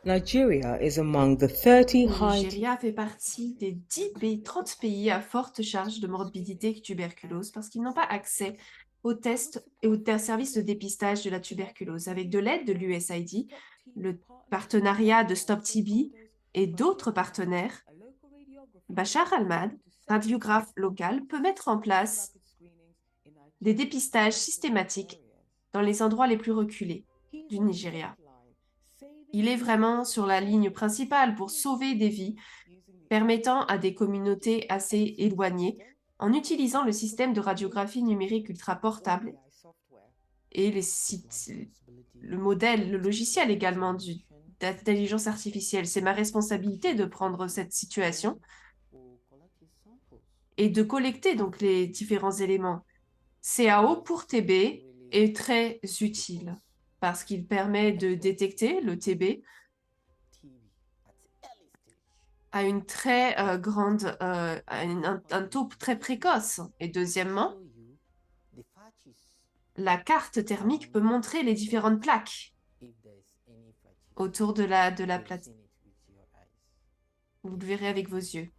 Nigeria is among the 30 Le high. Nigeria fait partie des 30 pays à forte charge de morbidité et tuberculose parce qu'ils n'ont pas accès aux tests et aux services de dépistage de la tuberculose. Avec de l'aide de l'USAID, le partenariat de Stop TB et d'autres partenaires, Bachar Ahmad, radiographe local, peut mettre en place des dépistages systématiques dans les endroits les plus reculés du Nigeria. Il est vraiment sur la ligne principale pour sauver des vies, permettant à des communautés assez éloignées, en utilisant le système de radiographie numérique ultra portable et les sites, le modèle, le logiciel également d'intelligence artificielle. C'est ma responsabilité de prendre cette situation et de collecter donc les différents éléments. CAO pour TB est très utile parce qu'il permet de détecter le TB à une très grande, un taux très précoce. Et deuxièmement, la carte thermique peut montrer les différentes plaques autour de la plate. Vous le verrez avec vos yeux.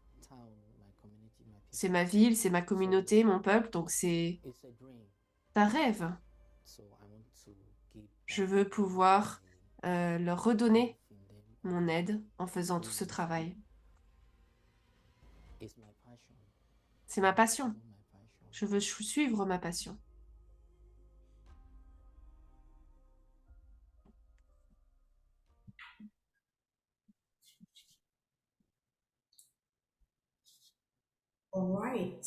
C'est ma ville, c'est ma communauté, mon peuple, donc c'est un rêve. Je veux pouvoir leur redonner mon aide en faisant tout ce travail. C'est ma passion. Je veux suivre ma passion. All right.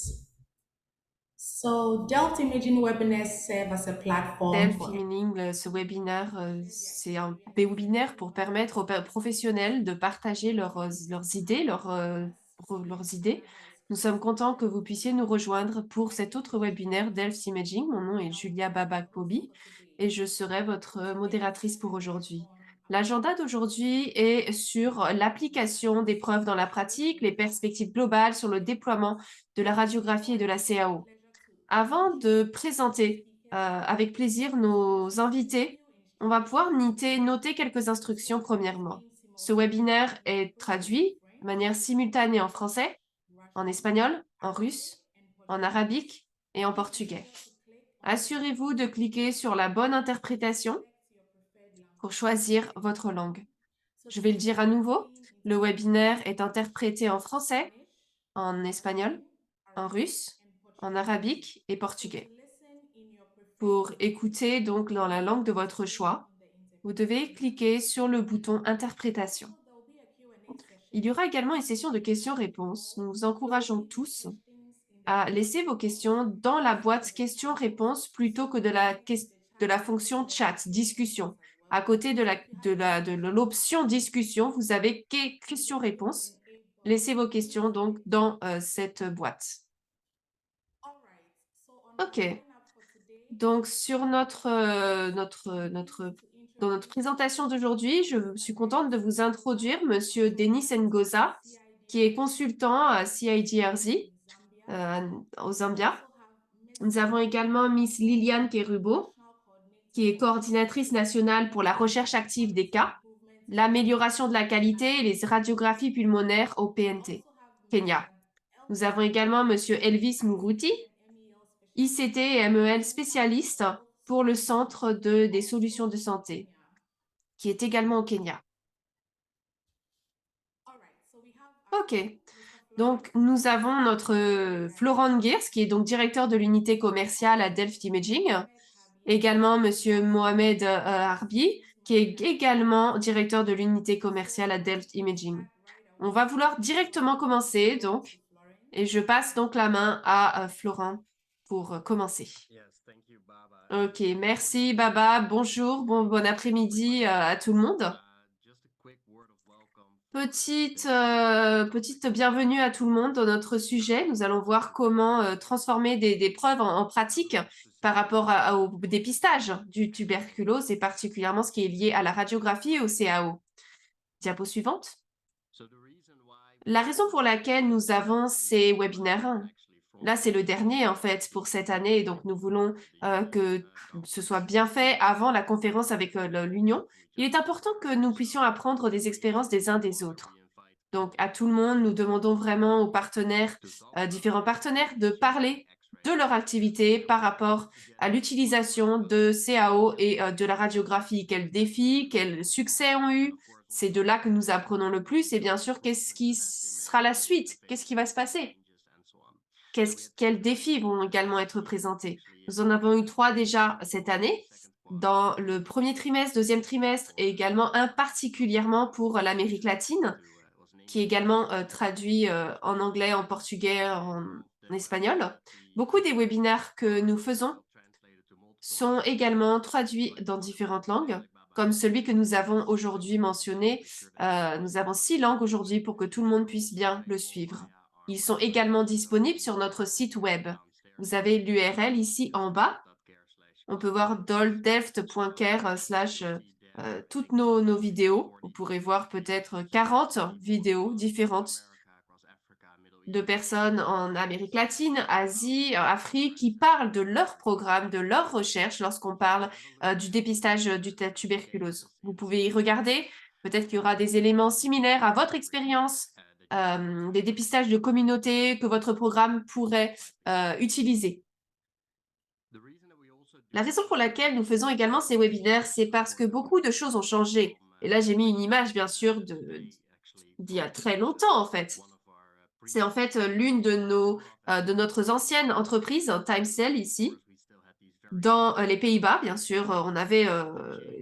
So Delft Imaging webinars serve as a platform Delphi for Meaning, ce webinaire, c'est un webinaire pour permettre aux professionnels de partager leurs idées, leurs idées. Nous sommes contents que vous puissiez nous rejoindre pour cet autre webinaire Delphi Imaging. Mon nom est Julia Babak-Pobi et je serai votre modératrice pour aujourd'hui. L'agenda d'aujourd'hui est sur l'application des preuves dans la pratique, les perspectives globales sur le déploiement de la radiographie et de la CAO. Avant de présenter avec plaisir nos invités, on va pouvoir noter quelques instructions premièrement. Ce webinaire est traduit de manière simultanée en français, en espagnol, en russe, en arabique et en portugais. Assurez-vous de cliquer sur la bonne interprétation pour choisir votre langue. Je vais le dire à nouveau, le webinaire est interprété en français, en espagnol, en russe, en arabique et portugais. Pour écouter donc dans la langue de votre choix, vous devez cliquer sur le bouton Interprétation. Il y aura également une session de questions-réponses. Nous vous encourageons tous à laisser vos questions dans la boîte questions-réponses plutôt que de la fonction chat, discussion. À côté de l'option discussion, vous avez questions-réponses. Laissez vos questions donc dans cette boîte. OK. Donc, sur dans notre présentation d'aujourd'hui, je suis contente de vous introduire Monsieur Denis Ngoza, qui est consultant à CIDRZ au Zambia. Nous avons également Miss Liliane Kerubo, qui est coordinatrice nationale pour la recherche active des cas, l'amélioration de la qualité et les radiographies pulmonaires au PNT, Kenya. Nous avons également Monsieur Elvis Muruti, ICT et MEL spécialiste pour le Centre des solutions de santé, qui est également au Kenya. OK. Donc, nous avons notre Florent Geers, qui est donc directeur de l'unité commerciale à Delft Imaging. Également, Monsieur Mohamed Harbi, qui est également directeur de l'unité commerciale à Delft Imaging. On va vouloir directement commencer, donc, et je passe donc la main à Florent pour commencer. Ok, merci Baba. Bonjour, bon après-midi à tout le monde. Petite bienvenue à tout le monde dans notre sujet. Nous allons voir comment transformer des preuves en pratique par rapport au dépistage du tuberculose et particulièrement ce qui est lié à la radiographie et au CAO. Diapo suivante. La raison pour laquelle nous avons ces webinaires là, c'est le dernier, en fait, pour cette année. Donc, nous voulons que ce soit bien fait avant la conférence avec l'Union. Il est important que nous puissions apprendre des expériences des uns des autres. Donc, à tout le monde, nous demandons vraiment aux partenaires, différents partenaires, de parler de leur activité par rapport à l'utilisation de CAO et de la radiographie. Quels défis, quels succès ont eu? C'est de là que nous apprenons le plus. Et bien sûr, qu'est-ce qui sera la suite? Qu'est-ce qui va se passer? Quels défis vont également être présentés? Nous en avons eu 3 déjà cette année, dans le premier trimestre, deuxième trimestre, et également un particulièrement pour l'Amérique latine, qui est également traduit en anglais, en portugais, en espagnol. Beaucoup des webinaires que nous faisons sont également traduits dans différentes langues, comme celui que nous avons aujourd'hui mentionné. Nous avons 6 langues aujourd'hui pour que tout le monde puisse bien le suivre. Ils sont également disponibles sur notre site web. Vous avez l'URL ici en bas. On peut voir doldeft.care/ toutes nos vidéos. Vous pourrez voir peut-être 40 vidéos différentes de personnes en Amérique latine, Asie, Afrique, qui parlent de leur programme, de leur recherche lorsqu'on parle du dépistage de la tuberculose. Vous pouvez y regarder. Peut-être qu'il y aura des éléments similaires à votre expérience, des dépistages de communauté que votre programme pourrait utiliser. La raison pour laquelle nous faisons également ces webinaires, c'est parce que beaucoup de choses ont changé. Et là, j'ai mis une image, bien sûr, d'il y a très longtemps, en fait. C'est en fait l'une de notre ancienne entreprise, TimeCell, ici. Dans les Pays-Bas, bien sûr, on avait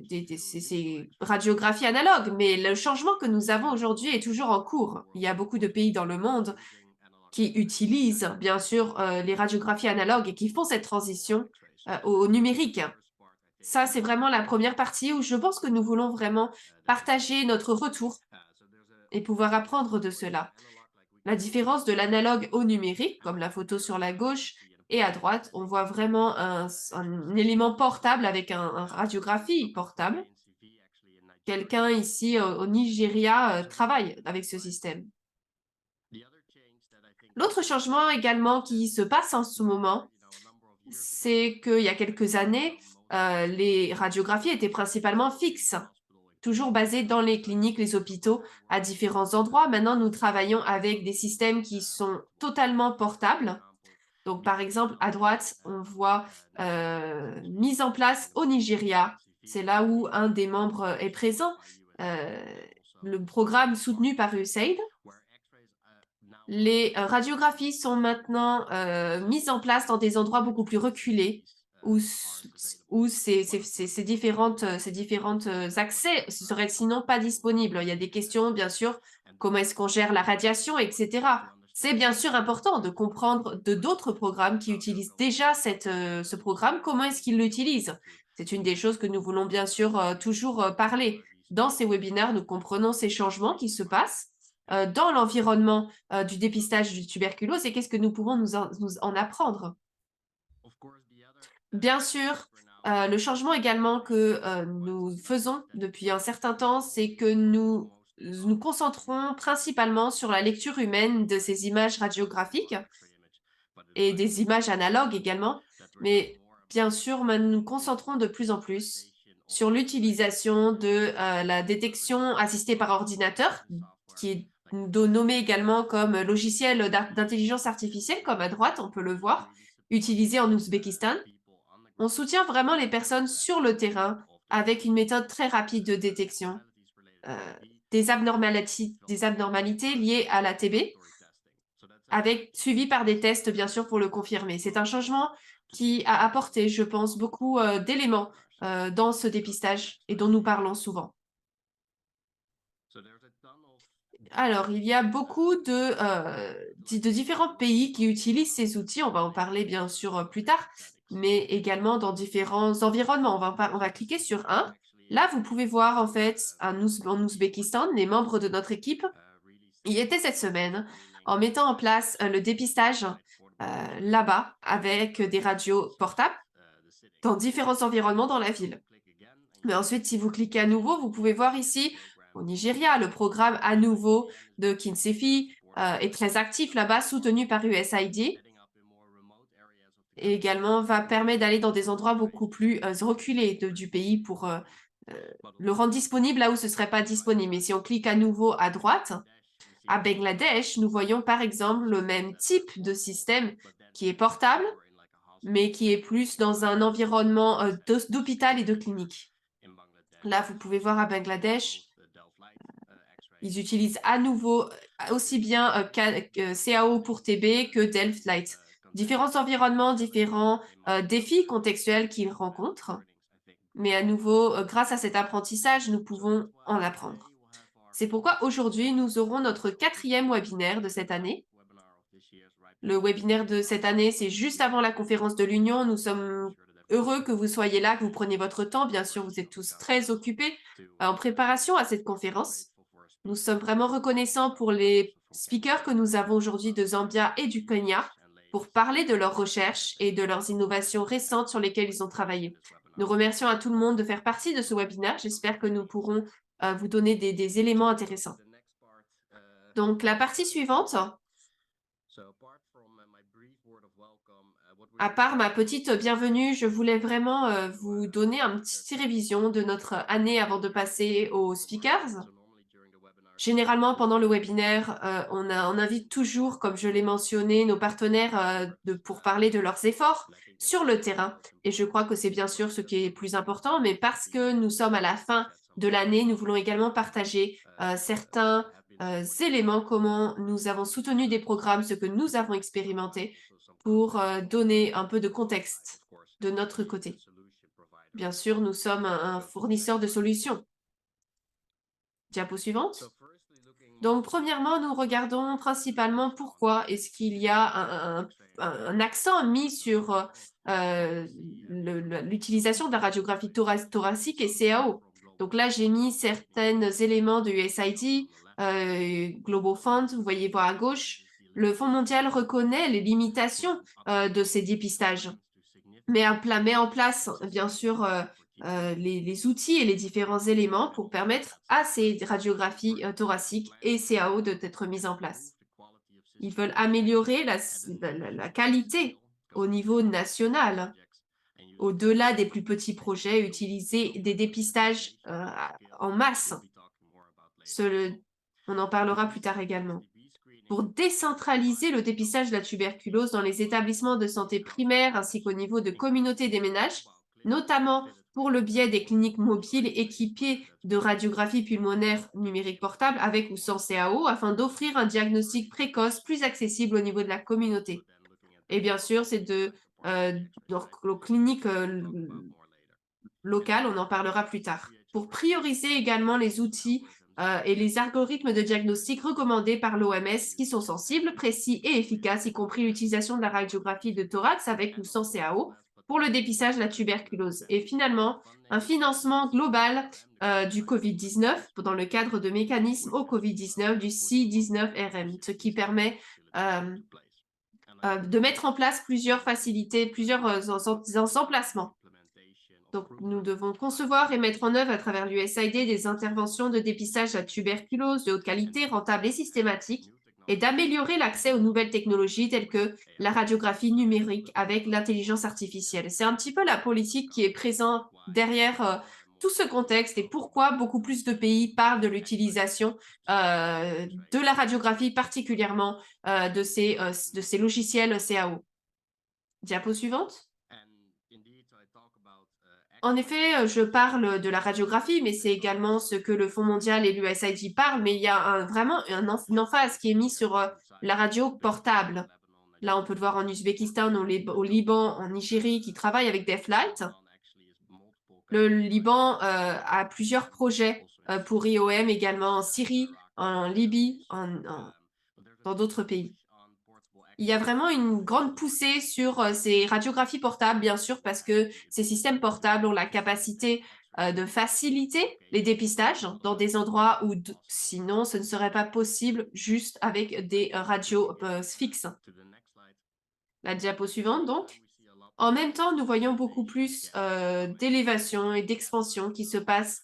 ces radiographies analogues, mais le changement que nous avons aujourd'hui est toujours en cours. Il y a beaucoup de pays dans le monde qui utilisent, bien sûr, les radiographies analogues et qui font cette transition au numérique. Ça, c'est vraiment la première partie où je pense que nous voulons vraiment partager notre retour et pouvoir apprendre de cela. La différence de l'analogue au numérique, comme la photo sur la gauche et à droite, on voit vraiment un élément portable avec un radiographie portable. Quelqu'un ici au Nigeria travaille avec ce système. L'autre changement également qui se passe en ce moment, c'est qu'il y a quelques années, les radiographies étaient principalement fixes, toujours basées dans les cliniques, les hôpitaux, à différents endroits. Maintenant, nous travaillons avec des systèmes qui sont totalement portables. Donc, par exemple, à droite, on voit mise en place au Nigeria. C'est là où un des membres est présent. Le programme soutenu par USAID. Les radiographies sont maintenant mises en place dans des endroits beaucoup plus reculés où ces différentes accès seraient sinon pas disponibles. Il y a des questions, bien sûr, comment est-ce qu'on gère la radiation, etc. C'est bien sûr important de comprendre de d'autres programmes qui utilisent déjà ce programme, comment est-ce qu'ils l'utilisent. C'est une des choses que nous voulons bien sûr toujours parler. Dans ces webinaires, nous comprenons ces changements qui se passent dans l'environnement du dépistage du tuberculose et qu'est-ce que nous pouvons nous en apprendre. Bien sûr, le changement également que nous faisons depuis un certain temps, c'est que nous nous concentrons principalement sur la lecture humaine de ces images radiographiques et des images analogues également. Mais bien sûr, nous nous concentrons de plus en plus sur l'utilisation de la détection assistée par ordinateur, qui est nommé également comme logiciel d'intelligence artificielle, comme à droite, on peut le voir, utilisé en Ouzbékistan. On soutient vraiment les personnes sur le terrain avec une méthode très rapide de détection des abnormalités liées à la TB, suivi par des tests, bien sûr, pour le confirmer. C'est un changement qui a apporté, je pense, beaucoup d'éléments dans ce dépistage et dont nous parlons souvent. Alors, il y a beaucoup de différents pays qui utilisent ces outils. On va en parler, bien sûr, plus tard, mais également dans différents environnements. On va cliquer sur un. Là, vous pouvez voir, en fait, en Ouzbékistan, les membres de notre équipe y étaient cette semaine en mettant en place le dépistage là-bas avec des radios portables dans différents environnements dans la ville. Mais ensuite, si vous cliquez à nouveau, vous pouvez voir ici, au Nigeria, le programme à nouveau de Kinsefi est très actif là-bas, soutenu par USAID. et également va permettre d'aller dans des endroits beaucoup plus reculés du pays pour le rendre disponible là où ce ne serait pas disponible. Et si on clique à nouveau à droite, à Bangladesh, nous voyons par exemple le même type de système qui est portable, mais qui est plus dans un environnement d'hôpital et de clinique. Là, vous pouvez voir à Bangladesh, ils utilisent à nouveau aussi bien CAO pour TB que Delft Light. Différents environnements, différents défis contextuels qu'ils rencontrent. Mais à nouveau, grâce à cet apprentissage, nous pouvons en apprendre. C'est pourquoi aujourd'hui, nous aurons notre 4e webinaire de cette année. Le webinaire de cette année, c'est juste avant la conférence de l'Union. Nous sommes heureux que vous soyez là, que vous preniez votre temps. Bien sûr, vous êtes tous très occupés en préparation à cette conférence. Nous sommes vraiment reconnaissants pour les speakers que nous avons aujourd'hui de Zambia et du Kenya pour parler de leurs recherches et de leurs innovations récentes sur lesquelles ils ont travaillé. Nous remercions à tout le monde de faire partie de ce webinaire. J'espère que nous pourrons vous donner des éléments intéressants. Donc, la partie suivante, à part ma petite bienvenue, je voulais vraiment vous donner une petite révision de notre année avant de passer aux speakers. Généralement, pendant le webinaire, on invite toujours, comme je l'ai mentionné, nos partenaires pour parler de leurs efforts sur le terrain. Et je crois que c'est bien sûr ce qui est plus important, mais parce que nous sommes à la fin de l'année, nous voulons également partager certains éléments, comment nous avons soutenu des programmes, ce que nous avons expérimenté, pour donner un peu de contexte de notre côté. Bien sûr, nous sommes un fournisseur de solutions. Diapo suivante. Donc, premièrement, nous regardons principalement pourquoi est-ce qu'il y a un accent mis sur l'utilisation de la radiographie thoracique et CAO. Donc là, j'ai mis certains éléments de USAID, Global Fund, vous voyez voir à gauche. Le Fonds mondial reconnaît les limitations de ces dépistages, mais met en place, bien sûr, les outils et les différents éléments pour permettre à ces radiographies thoraciques et CAO d'être mises en place. Ils veulent améliorer la qualité au niveau national. Au-delà des plus petits projets, utiliser des dépistages en masse. On en parlera plus tard également. Pour décentraliser le dépistage de la tuberculose dans les établissements de santé primaires ainsi qu'au niveau de communautés des ménages, notamment pour le biais des cliniques mobiles équipées de radiographie pulmonaire numérique portable avec ou sans CAO afin d'offrir un diagnostic précoce plus accessible au niveau de la communauté. Et bien sûr, c'est nos cliniques locales, on en parlera plus tard. Pour prioriser également les outils et les algorithmes de diagnostic recommandés par l'OMS qui sont sensibles, précis et efficaces, y compris l'utilisation de la radiographie de thorax avec ou sans CAO pour le dépistage de la tuberculose. Et finalement, un financement global du COVID-19 dans le cadre de mécanismes au COVID-19 du C19RM, ce qui permet de mettre en place plusieurs facilités, plusieurs emplacements. Donc, nous devons concevoir et mettre en œuvre à travers l'USAID des interventions de dépistage à tuberculose de haute qualité, rentables et systématiques, et d'améliorer l'accès aux nouvelles technologies telles que la radiographie numérique avec l'intelligence artificielle. C'est un petit peu la politique qui est présente derrière tout ce contexte et pourquoi beaucoup plus de pays parlent de l'utilisation de la radiographie, particulièrement de ces logiciels CAO. Diapo suivante. En effet, je parle de la radiographie, mais c'est également ce que le Fonds mondial et l'USAID parlent, mais il y a vraiment une emphase qui est mise sur la radio portable. Là, on peut le voir en Ouzbékistan, au Liban, en Nigérie, qui travaillent avec DeafLight. Le Liban a plusieurs projets pour IOM également en Syrie, en Libye, dans d'autres pays. Il y a vraiment une grande poussée sur ces radiographies portables, bien sûr, parce que ces systèmes portables ont la capacité de faciliter les dépistages dans des endroits où sinon ce ne serait pas possible juste avec des radios fixes. La diapo suivante, donc. En même temps, nous voyons beaucoup plus d'élévation et d'expansion qui se passe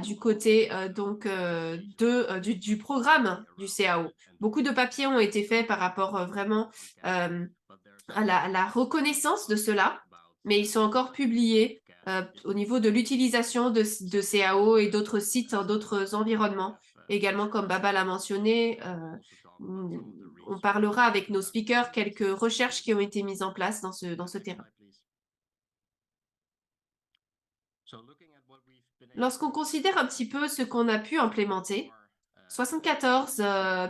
du côté du programme du CAO. Beaucoup de papiers ont été faits par rapport vraiment à la reconnaissance de cela, mais ils sont encore publiés au niveau de l'utilisation de CAO et d'autres sites, d'autres environnements. Également, comme Baba l'a mentionné, on parlera avec nos speakers quelques recherches qui ont été mises en place dans ce terrain. Lorsqu'on considère un petit peu ce qu'on a pu implémenter, 74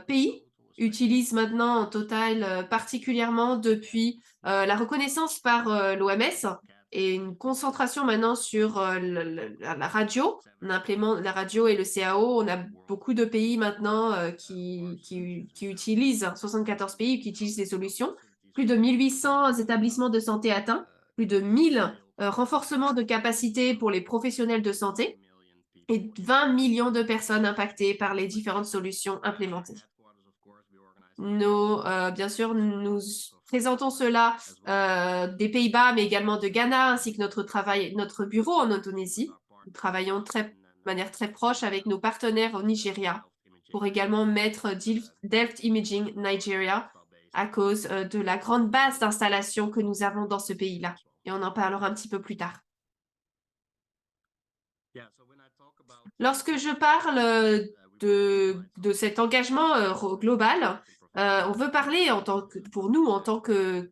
pays utilisent maintenant en total, particulièrement depuis la reconnaissance par l'OMS et une concentration maintenant sur la radio. On implémente la radio et le CAO. On a beaucoup de pays maintenant qui utilisent, 74 pays qui utilisent ces solutions. Plus de 1800 établissements de santé atteints, plus de 1000 renforcements de capacité pour les professionnels de santé et 20 millions de personnes impactées par les différentes solutions implémentées. Bien sûr, nous présentons cela des Pays-Bas, mais également de Ghana, ainsi que notre bureau en Indonésie. Nous travaillons de manière très proche avec nos partenaires au Nigeria pour également mettre Delft Imaging Nigeria à cause de la grande base d'installation que nous avons dans ce pays-là. Et on en parlera un petit peu plus tard. Lorsque je parle de cet engagement global, on veut parler pour nous, en tant que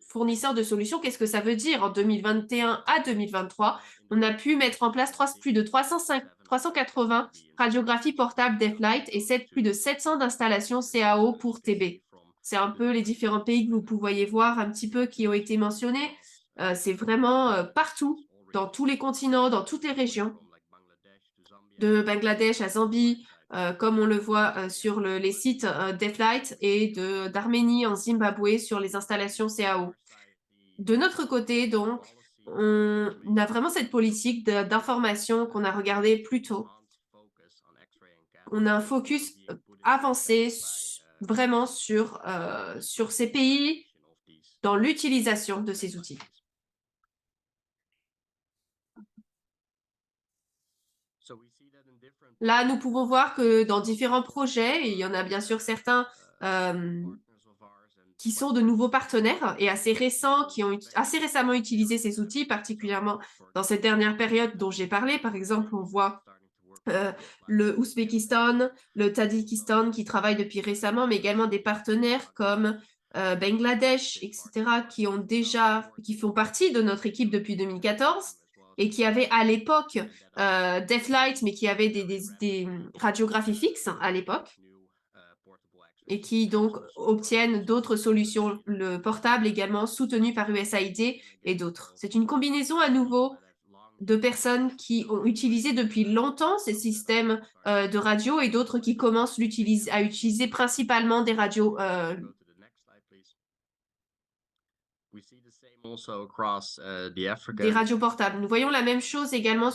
fournisseurs de solutions, qu'est-ce que ça veut dire? En 2021 à 2023, on a pu mettre en place plus de 380 radiographies portables DeafLight et plus de 700 d'installations CAO pour TB. C'est un peu les différents pays que vous pouvez voir un petit peu qui ont été mentionnés. C'est vraiment partout, dans tous les continents, dans toutes les régions, de Bangladesh à Zambie, comme on le voit sur les sites DeafLight, et d'Arménie en Zimbabwe sur les installations CAO. De notre côté, donc, on a vraiment cette politique d'information qu'on a regardée plus tôt. On a un focus avancé vraiment sur ces pays dans l'utilisation de ces outils. Là, nous pouvons voir que dans différents projets, et il y en a bien sûr certains qui sont de nouveaux partenaires et assez récents, qui ont assez récemment utilisé ces outils, particulièrement dans cette dernière période dont j'ai parlé. Par exemple, on voit le Ouzbékistan, le Tadjikistan qui travaillent depuis récemment, mais également des partenaires comme Bangladesh, etc., qui font partie de notre équipe depuis 2014 et qui avaient à l'époque DeafLight, mais qui avaient des radiographies fixes à l'époque, et qui donc obtiennent d'autres solutions, le portable également soutenu par USAID et d'autres. C'est une combinaison à nouveau de personnes qui ont utilisé depuis longtemps ces systèmes de radio et d'autres qui commencent à utiliser principalement des radios portables. Nous voyons la même chose également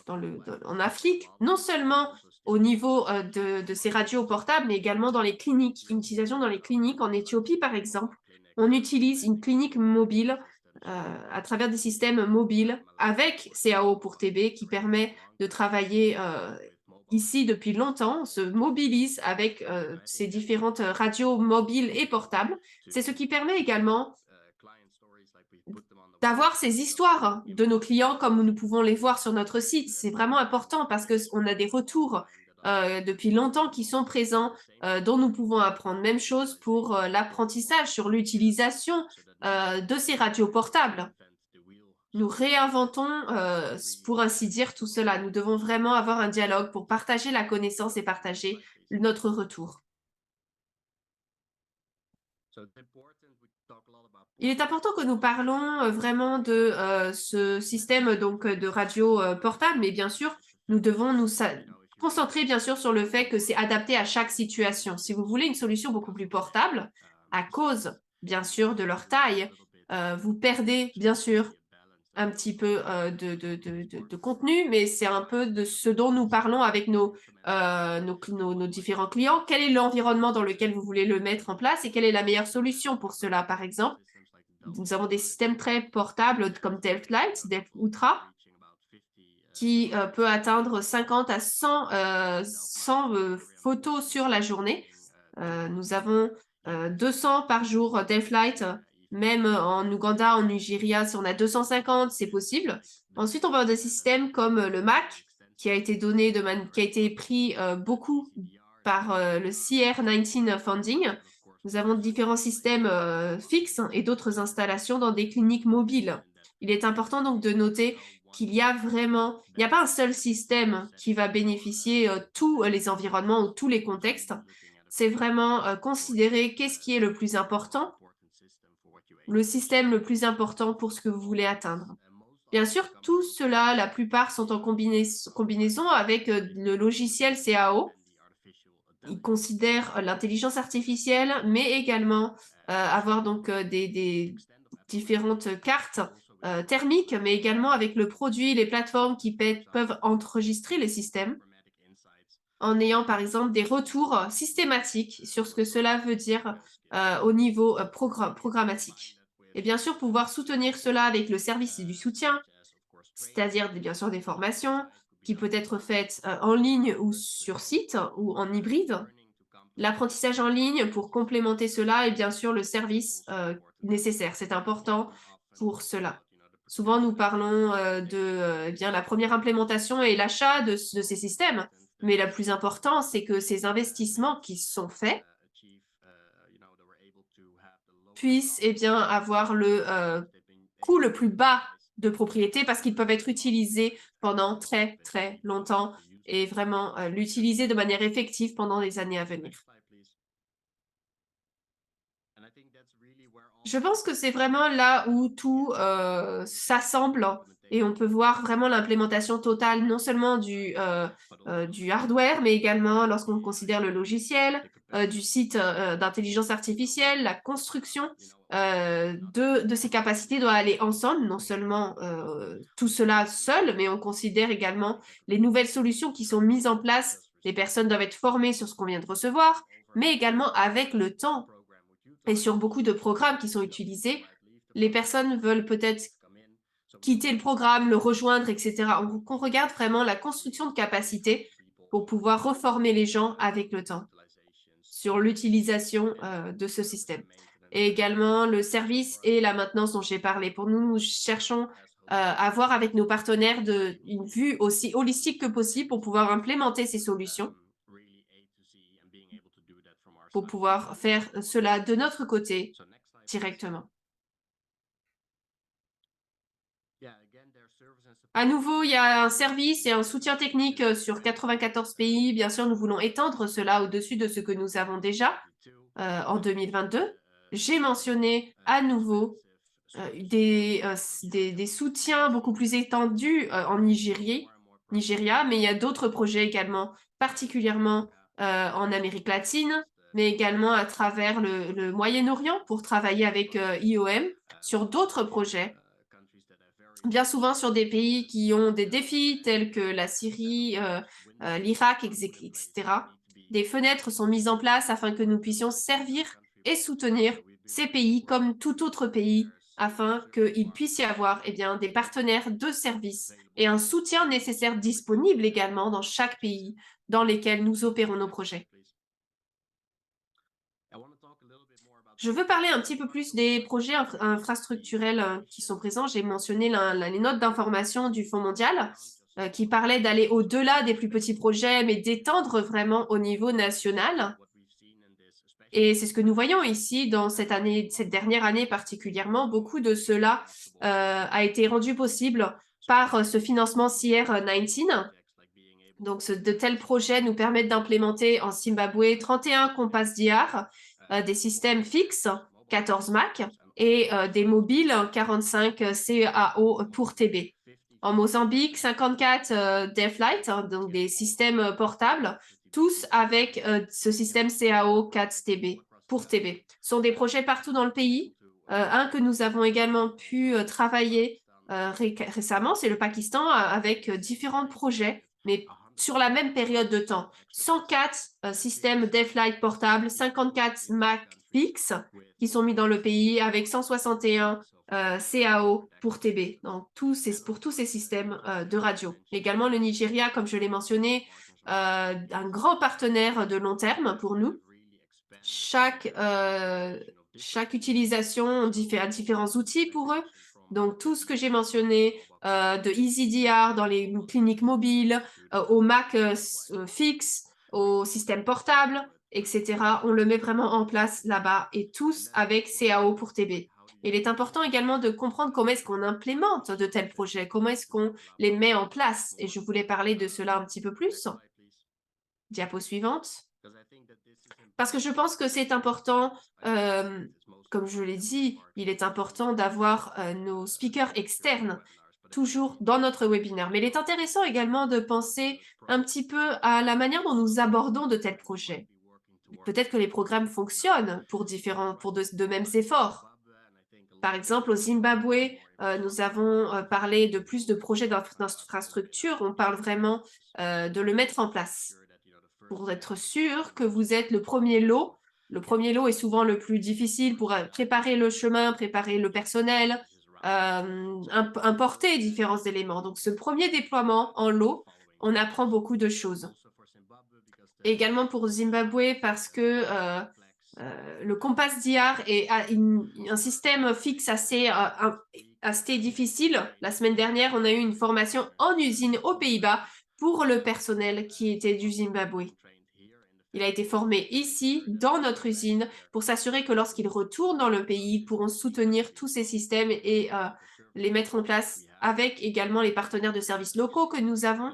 en Afrique, non seulement au niveau de ces radios portables, mais également dans les cliniques. Une utilisation dans les cliniques en Éthiopie, par exemple. On utilise une clinique mobile à travers des systèmes mobiles avec CAO pour TB qui permet de travailler ici depuis longtemps. On se mobilise avec ces différentes radios mobiles et portables. C'est ce qui permet également d'avoir ces histoires de nos clients comme nous pouvons les voir sur notre site. C'est vraiment important parce qu'on a des retours depuis longtemps qui sont présents, dont nous pouvons apprendre. Même chose pour l'apprentissage sur l'utilisation de ces radios portables. Nous réinventons, pour ainsi dire, tout cela. Nous devons vraiment avoir un dialogue pour partager la connaissance et partager notre retour. Il est important que nous parlons vraiment de ce système donc, de radio portable, mais bien sûr, nous devons nous concentrer bien sûr sur le fait que c'est adapté à chaque situation. Si vous voulez une solution beaucoup plus portable, à cause bien sûr de leur taille, vous perdez bien sûr un petit peu de contenu, mais c'est un peu de ce dont nous parlons avec nos différents clients. Quel est l'environnement dans lequel vous voulez le mettre en place et quelle est la meilleure solution pour cela? Par exemple, nous avons des systèmes très portables comme DeafLight, Deaf Ultra, qui peut atteindre 50 à 100 photos sur la journée. Nous avons 200 par jour d'Airflight, même en Ouganda, en Nigeria, si on a 250, c'est possible. Ensuite, on va avoir des systèmes comme le Mac, qui a été qui a été pris beaucoup par le CR19 Funding. Nous avons différents systèmes fixes et d'autres installations dans des cliniques mobiles. Il est important donc de noter qu'il y a vraiment, il n'y a pas un seul système qui va bénéficier tous les environnements ou tous les contextes. C'est vraiment considérer qu'est-ce qui est le plus important, le système le plus important pour ce que vous voulez atteindre. Bien sûr, tout cela, la plupart sont en combinaison avec le logiciel CAO. Il considère l'intelligence artificielle, mais également avoir donc des différentes cartes thermiques, mais également avec le produit, les plateformes qui peuvent enregistrer les systèmes, en ayant par exemple des retours systématiques sur ce que cela veut dire au niveau programmatique. Et bien sûr, pouvoir soutenir cela avec le service du soutien, c'est-à-dire bien sûr des formations qui peuvent être faites en ligne ou sur site ou en hybride. L'apprentissage en ligne pour complémenter cela et bien sûr le service nécessaire. C'est important pour cela. Souvent, nous parlons de bien la première implémentation et l'achat de ces systèmes. Mais le plus important, c'est que ces investissements qui sont faits puissent bien, avoir le coût le plus bas de propriété parce qu'ils peuvent être utilisés pendant très, très longtemps et vraiment l'utiliser de manière effective pendant les années à venir. Je pense que c'est vraiment là où tout s'assemble et on peut voir vraiment l'implémentation totale non seulement du hardware, mais également lorsqu'on considère le logiciel, du site d'intelligence artificielle, la construction de ces capacités doit aller ensemble, non seulement tout cela seul, mais on considère également les nouvelles solutions qui sont mises en place. Les personnes doivent être formées sur ce qu'on vient de recevoir, mais également avec le temps et sur beaucoup de programmes qui sont utilisés, les personnes veulent peut-être quitter le programme, le rejoindre, etc. On regarde vraiment la construction de capacités pour pouvoir reformer les gens avec le temps sur l'utilisation de ce système. Et également le service et la maintenance dont j'ai parlé. Pour nous, nous cherchons à avoir avec nos partenaires une vue aussi holistique que possible pour pouvoir implémenter ces solutions, pour pouvoir faire cela de notre côté directement. À nouveau, il y a un service et un soutien technique sur 94 pays. Bien sûr, nous voulons étendre cela au-dessus de ce que nous avons déjà en 2022. J'ai mentionné à nouveau des soutiens beaucoup plus étendus en Nigeria, mais il y a d'autres projets également, particulièrement en Amérique latine, mais également à travers le Moyen-Orient pour travailler avec IOM sur d'autres projets, bien souvent sur des pays qui ont des défis tels que la Syrie, l'Irak, etc. Des fenêtres sont mises en place afin que nous puissions servir et soutenir ces pays comme tout autre pays afin qu'il puisse y avoir des partenaires de services et un soutien nécessaire disponible également dans chaque pays dans lesquels nous opérons nos projets. Je veux parler un petit peu plus des projets infrastructurels qui sont présents. J'ai mentionné les notes d'information du Fonds mondial qui parlaient d'aller au-delà des plus petits projets, mais d'étendre vraiment au niveau national. Et c'est ce que nous voyons ici dans cette dernière année particulièrement. Beaucoup de cela a été rendu possible par ce financement CR19. Donc, de tels projets nous permettent d'implémenter en Zimbabwe 31 Compass DR, des systèmes fixes, 14 Mac, et des mobiles, 45 CAO pour TB. En Mozambique, 54 Deaflight, donc des systèmes portables, tous avec ce système CAO 4 TB pour TB. Ce sont des projets partout dans le pays. Un que nous avons également pu travailler récemment, c'est le Pakistan, avec différents projets, mais sur la même période de temps. 104 systèmes Deaflight portables, 54 Mac fixes qui sont mis dans le pays avec 161 CAO pour TB. Donc, pour tous ces systèmes de radio. Également, le Nigeria, comme je l'ai mentionné, un grand partenaire de long terme pour nous. chaque utilisation a différents outils pour eux. Donc tout ce que j'ai mentionné, de EasyDR dans les cliniques mobiles, au Mac fixe, au système portable, etc. On le met vraiment en place là-bas et tous avec CAO pour TB. Il est important également de comprendre comment est-ce qu'on implémente de tels projets, comment est-ce qu'on les met en place. Et je voulais parler de cela un petit peu plus. Diapo suivante. Parce que je pense que c'est important, comme je l'ai dit, il est important d'avoir nos speakers externes toujours dans notre webinaire. Mais il est intéressant également de penser un petit peu à la manière dont nous abordons de tels projets. Peut-être que les programmes fonctionnent pour de mêmes efforts. Par exemple, au Zimbabwe, nous avons parlé de plus de projets d'infrastructure. On parle vraiment de le mettre en place pour être sûr que vous êtes le premier lot. Le premier lot est souvent le plus difficile pour préparer le chemin, préparer le personnel, importer différents éléments. Donc, ce premier déploiement en lot, on apprend beaucoup de choses. Et également pour Zimbabwe, parce que le Compass DR a un système fixe assez difficile. La semaine dernière, on a eu une formation en usine aux Pays-Bas pour le personnel qui était du Zimbabwe. Il a été formé ici, dans notre usine, pour s'assurer que lorsqu'ils retournent dans le pays, ils pourront soutenir tous ces systèmes et les mettre en place avec également les partenaires de services locaux que nous avons.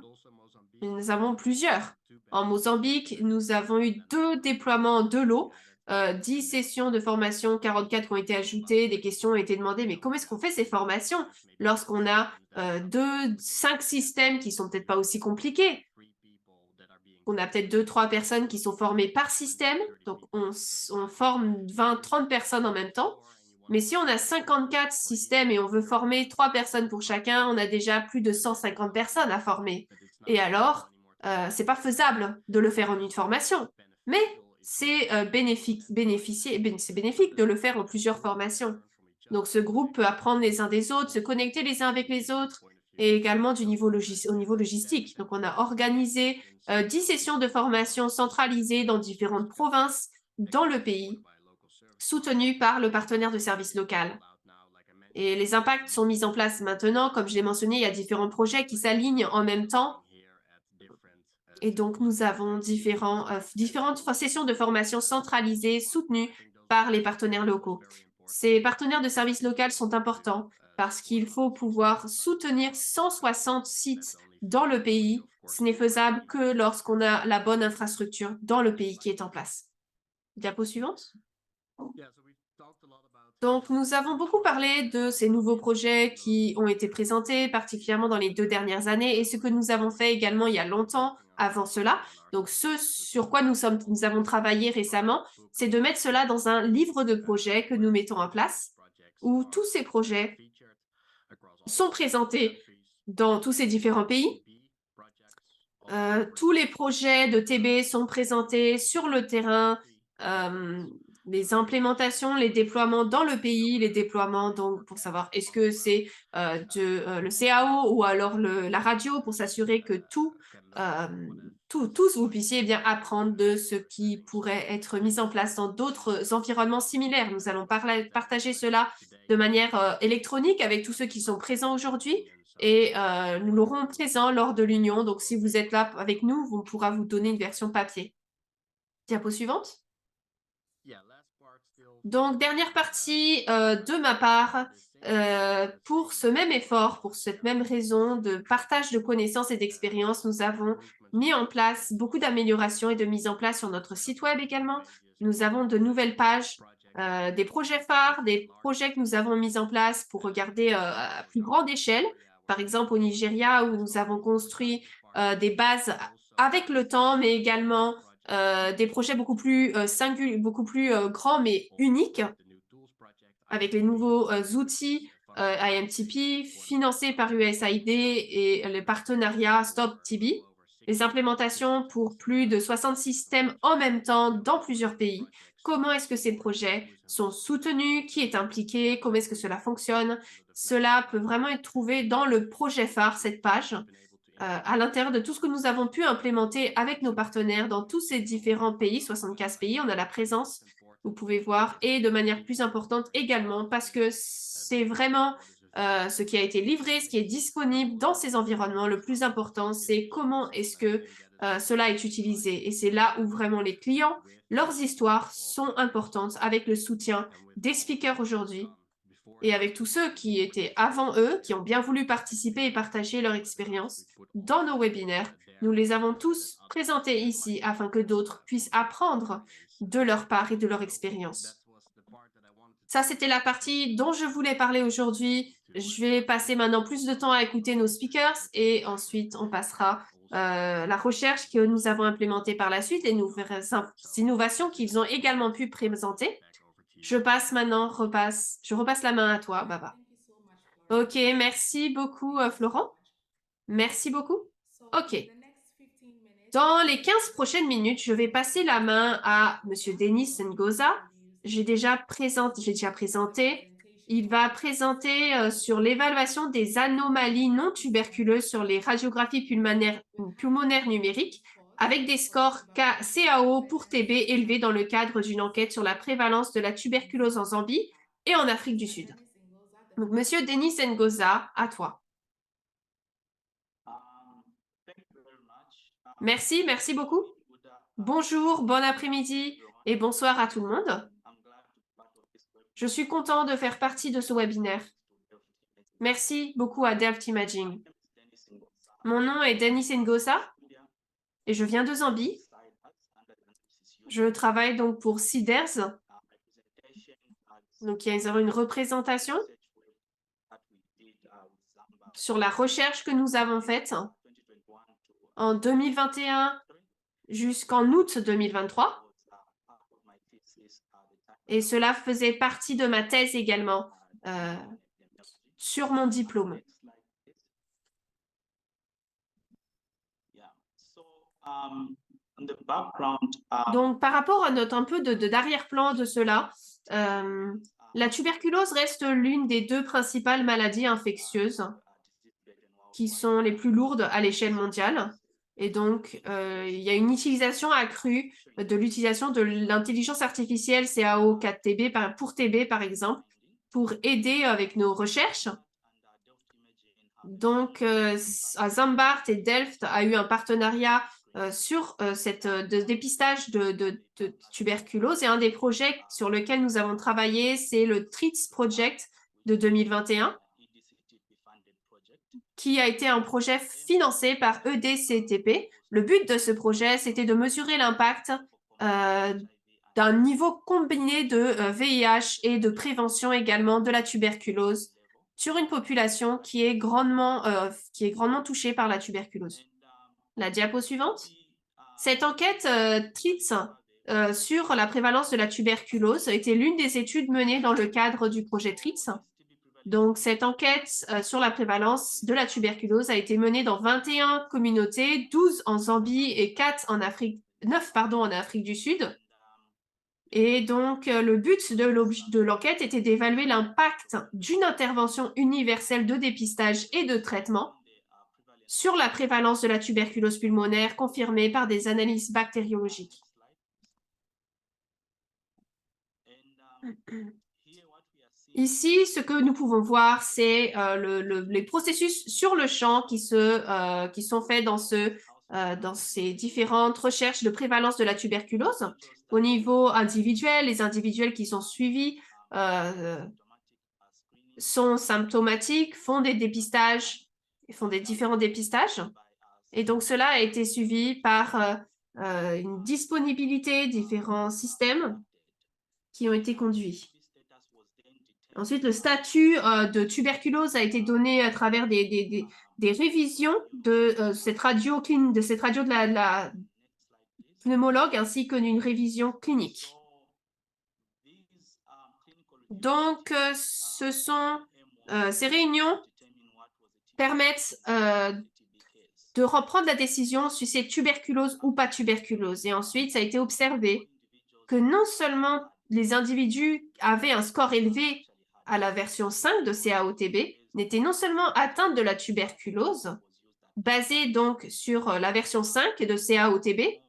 Nous avons plusieurs. En Mozambique, nous avons eu 2 déploiements de lots, 10 sessions de formation, 44 qui ont été ajoutées, des questions ont été demandées, mais comment est-ce qu'on fait ces formations lorsqu'on a 5 systèmes qui sont peut-être pas aussi compliqués? On a peut-être 2-3 personnes qui sont formées par système, donc on forme 20-30 personnes en même temps. Mais si on a 54 systèmes et on veut former 3 personnes pour chacun, on a déjà plus de 150 personnes à former. Et alors, c'est pas faisable de le faire en une formation. Mais c'est bénéfique de le faire en plusieurs formations. Donc ce groupe peut apprendre les uns des autres, se connecter les uns avec les autres, et également au niveau logistique. Donc on a organisé 10 sessions de formation centralisées dans différentes provinces dans le pays, soutenues par le partenaire de service local. Et les impacts sont mis en place maintenant. Comme je l'ai mentionné, il y a différents projets qui s'alignent en même temps. Et donc, nous avons différentes sessions de formation centralisées, soutenues par les partenaires locaux. Ces partenaires de service local sont importants parce qu'il faut pouvoir soutenir 160 sites dans le pays. Ce n'est faisable que lorsqu'on a la bonne infrastructure dans le pays qui est en place. Diapo suivante. Donc, nous avons beaucoup parlé de ces nouveaux projets qui ont été présentés, particulièrement dans les 2 dernières années, et ce que nous avons fait également il y a longtemps avant cela. Donc, ce sur quoi nous avons travaillé récemment, c'est de mettre cela dans un livre de projets que nous mettons en place, où tous ces projets sont présentés dans tous ces différents pays. Tous les projets de TB sont présentés sur le terrain, les implémentations, les déploiements dans le pays, les déploiements donc pour savoir est-ce que c'est le CAO ou alors la radio pour s'assurer que tous vous puissiez bien apprendre de ce qui pourrait être mis en place dans d'autres environnements similaires. Nous allons partager cela de manière électronique avec tous ceux qui sont présents aujourd'hui. Et nous l'aurons présent lors de l'union. Donc, si vous êtes là avec nous, on pourra vous donner une version papier. Diapo suivante. Donc, dernière partie de ma part, pour ce même effort, pour cette même raison de partage de connaissances et d'expériences, nous avons mis en place beaucoup d'améliorations et de mise en place sur notre site web également. Nous avons de nouvelles pages, des projets phares, des projets que nous avons mis en place pour regarder à plus grande échelle. Par exemple, au Nigeria, où nous avons construit des bases avec le temps, mais également des projets beaucoup plus grands, mais uniques, avec les nouveaux outils IMTP, financés par USAID et le partenariat Stop TB. Les implémentations pour plus de 60 systèmes en même temps dans plusieurs pays. Comment est-ce que ces projets sont soutenus? Qui est impliqué? Comment est-ce que cela fonctionne? Cela peut vraiment être trouvé dans le projet phare, cette page. à l'intérieur de tout ce que nous avons pu implémenter avec nos partenaires dans tous ces différents pays, 75 pays, on a la présence, vous pouvez voir, et de manière plus importante également, parce que c'est vraiment ce qui a été livré, ce qui est disponible dans ces environnements. Le plus important, c'est comment est-ce que cela est utilisé. Et c'est là où vraiment les clients, leurs histoires sont importantes avec le soutien des speakers aujourd'hui et avec tous ceux qui étaient avant eux, qui ont bien voulu participer et partager leur expérience dans nos webinaires. Nous les avons tous présentés ici afin que d'autres puissent apprendre de leur part et de leur expérience. Ça, c'était la partie dont je voulais parler aujourd'hui. Je vais passer maintenant plus de temps à écouter nos speakers et ensuite on passera la recherche que nous avons implémentée par la suite et les innovations qu'ils ont également pu présenter. Je repasse la main à toi, Baba. Ok, merci beaucoup, Florent. Merci beaucoup. Ok. Dans les 15 prochaines minutes, je vais passer la main à Monsieur Denis Ngoza. J'ai déjà présenté. Il va présenter sur l'évaluation des anomalies non tuberculeuses sur les radiographies pulmonaires numériques avec des scores CAO pour TB élevés dans le cadre d'une enquête sur la prévalence de la tuberculose en Zambie et en Afrique du Sud. Donc, Monsieur Denis Ngoza, à toi. Merci beaucoup. Bonjour, bon après-midi et bonsoir à tout le monde. Je suis content de faire partie de ce webinaire. Merci beaucoup à Delft Imaging. Mon nom est Denis Ngoza et je viens de Zambie. Je travaille donc pour CIDERS. Donc, ils ont une représentation sur la recherche que nous avons faite en 2021 jusqu'en août 2023. Et cela faisait partie de ma thèse également sur mon diplôme. Donc, par rapport à un peu d'arrière-plan de cela, la tuberculose reste l'une des deux principales maladies infectieuses qui sont les plus lourdes à l'échelle mondiale. Et donc, il y a une utilisation accrue de l'utilisation de l'intelligence artificielle CAO 4TB pour TB, par exemple, pour aider avec nos recherches. Donc, Zambart et Delft a eu un partenariat sur cette dépistage de tuberculose. Et un des projets sur lesquels nous avons travaillé, c'est le TRITS Project de 2021, qui a été un projet financé par EDCTP. Le but de ce projet, c'était de mesurer l'impact d'un niveau combiné de VIH et de prévention également de la tuberculose sur une population qui est grandement touchée par la tuberculose. La diapo suivante. Cette enquête TRITS sur la prévalence de la tuberculose était l'une des études menées dans le cadre du projet TRITS. Donc, cette enquête sur la prévalence de la tuberculose a été menée dans 21 communautés, 12 en Zambie et 9 en Afrique du Sud. Et donc, le but de l'enquête était d'évaluer l'impact d'une intervention universelle de dépistage et de traitement sur la prévalence de la tuberculose pulmonaire confirmée par des analyses bactériologiques. Ici, ce que nous pouvons voir, c'est les processus sur le champ qui sont faits dans ces différentes recherches de prévalence de la tuberculose. Au niveau individuel, les individuels qui sont suivis sont symptomatiques, font des dépistages, font des différents dépistages. Et donc, cela a été suivi par une disponibilité, différents systèmes qui ont été conduits. Ensuite, le statut de tuberculose a été donné à travers des révisions de cette radio de la pneumologue ainsi que d'une révision clinique. Donc, ces réunions permettent de reprendre la décision si c'est tuberculose ou pas tuberculose. Et ensuite, ça a été observé que non seulement les individus avaient un score élevé à la version 5 de CAOTB, n'étaient non sellement atteints de la tuberculose, basé donc sur la version 5 de CAOTB.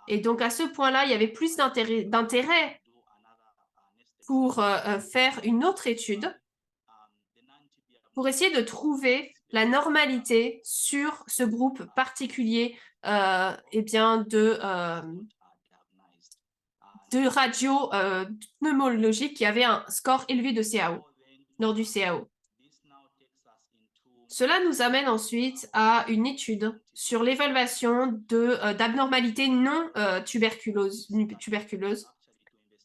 Et donc, à ce point-là, il y avait plus d'intérêt pour faire une autre étude pour essayer de trouver la normalité sur ce groupe particulier eh bien de radio pneumologique qui avait un score élevé de CAO, lors du CAO. Cela nous amène ensuite à une étude sur l'évaluation d'abnormalités non tuberculeuses.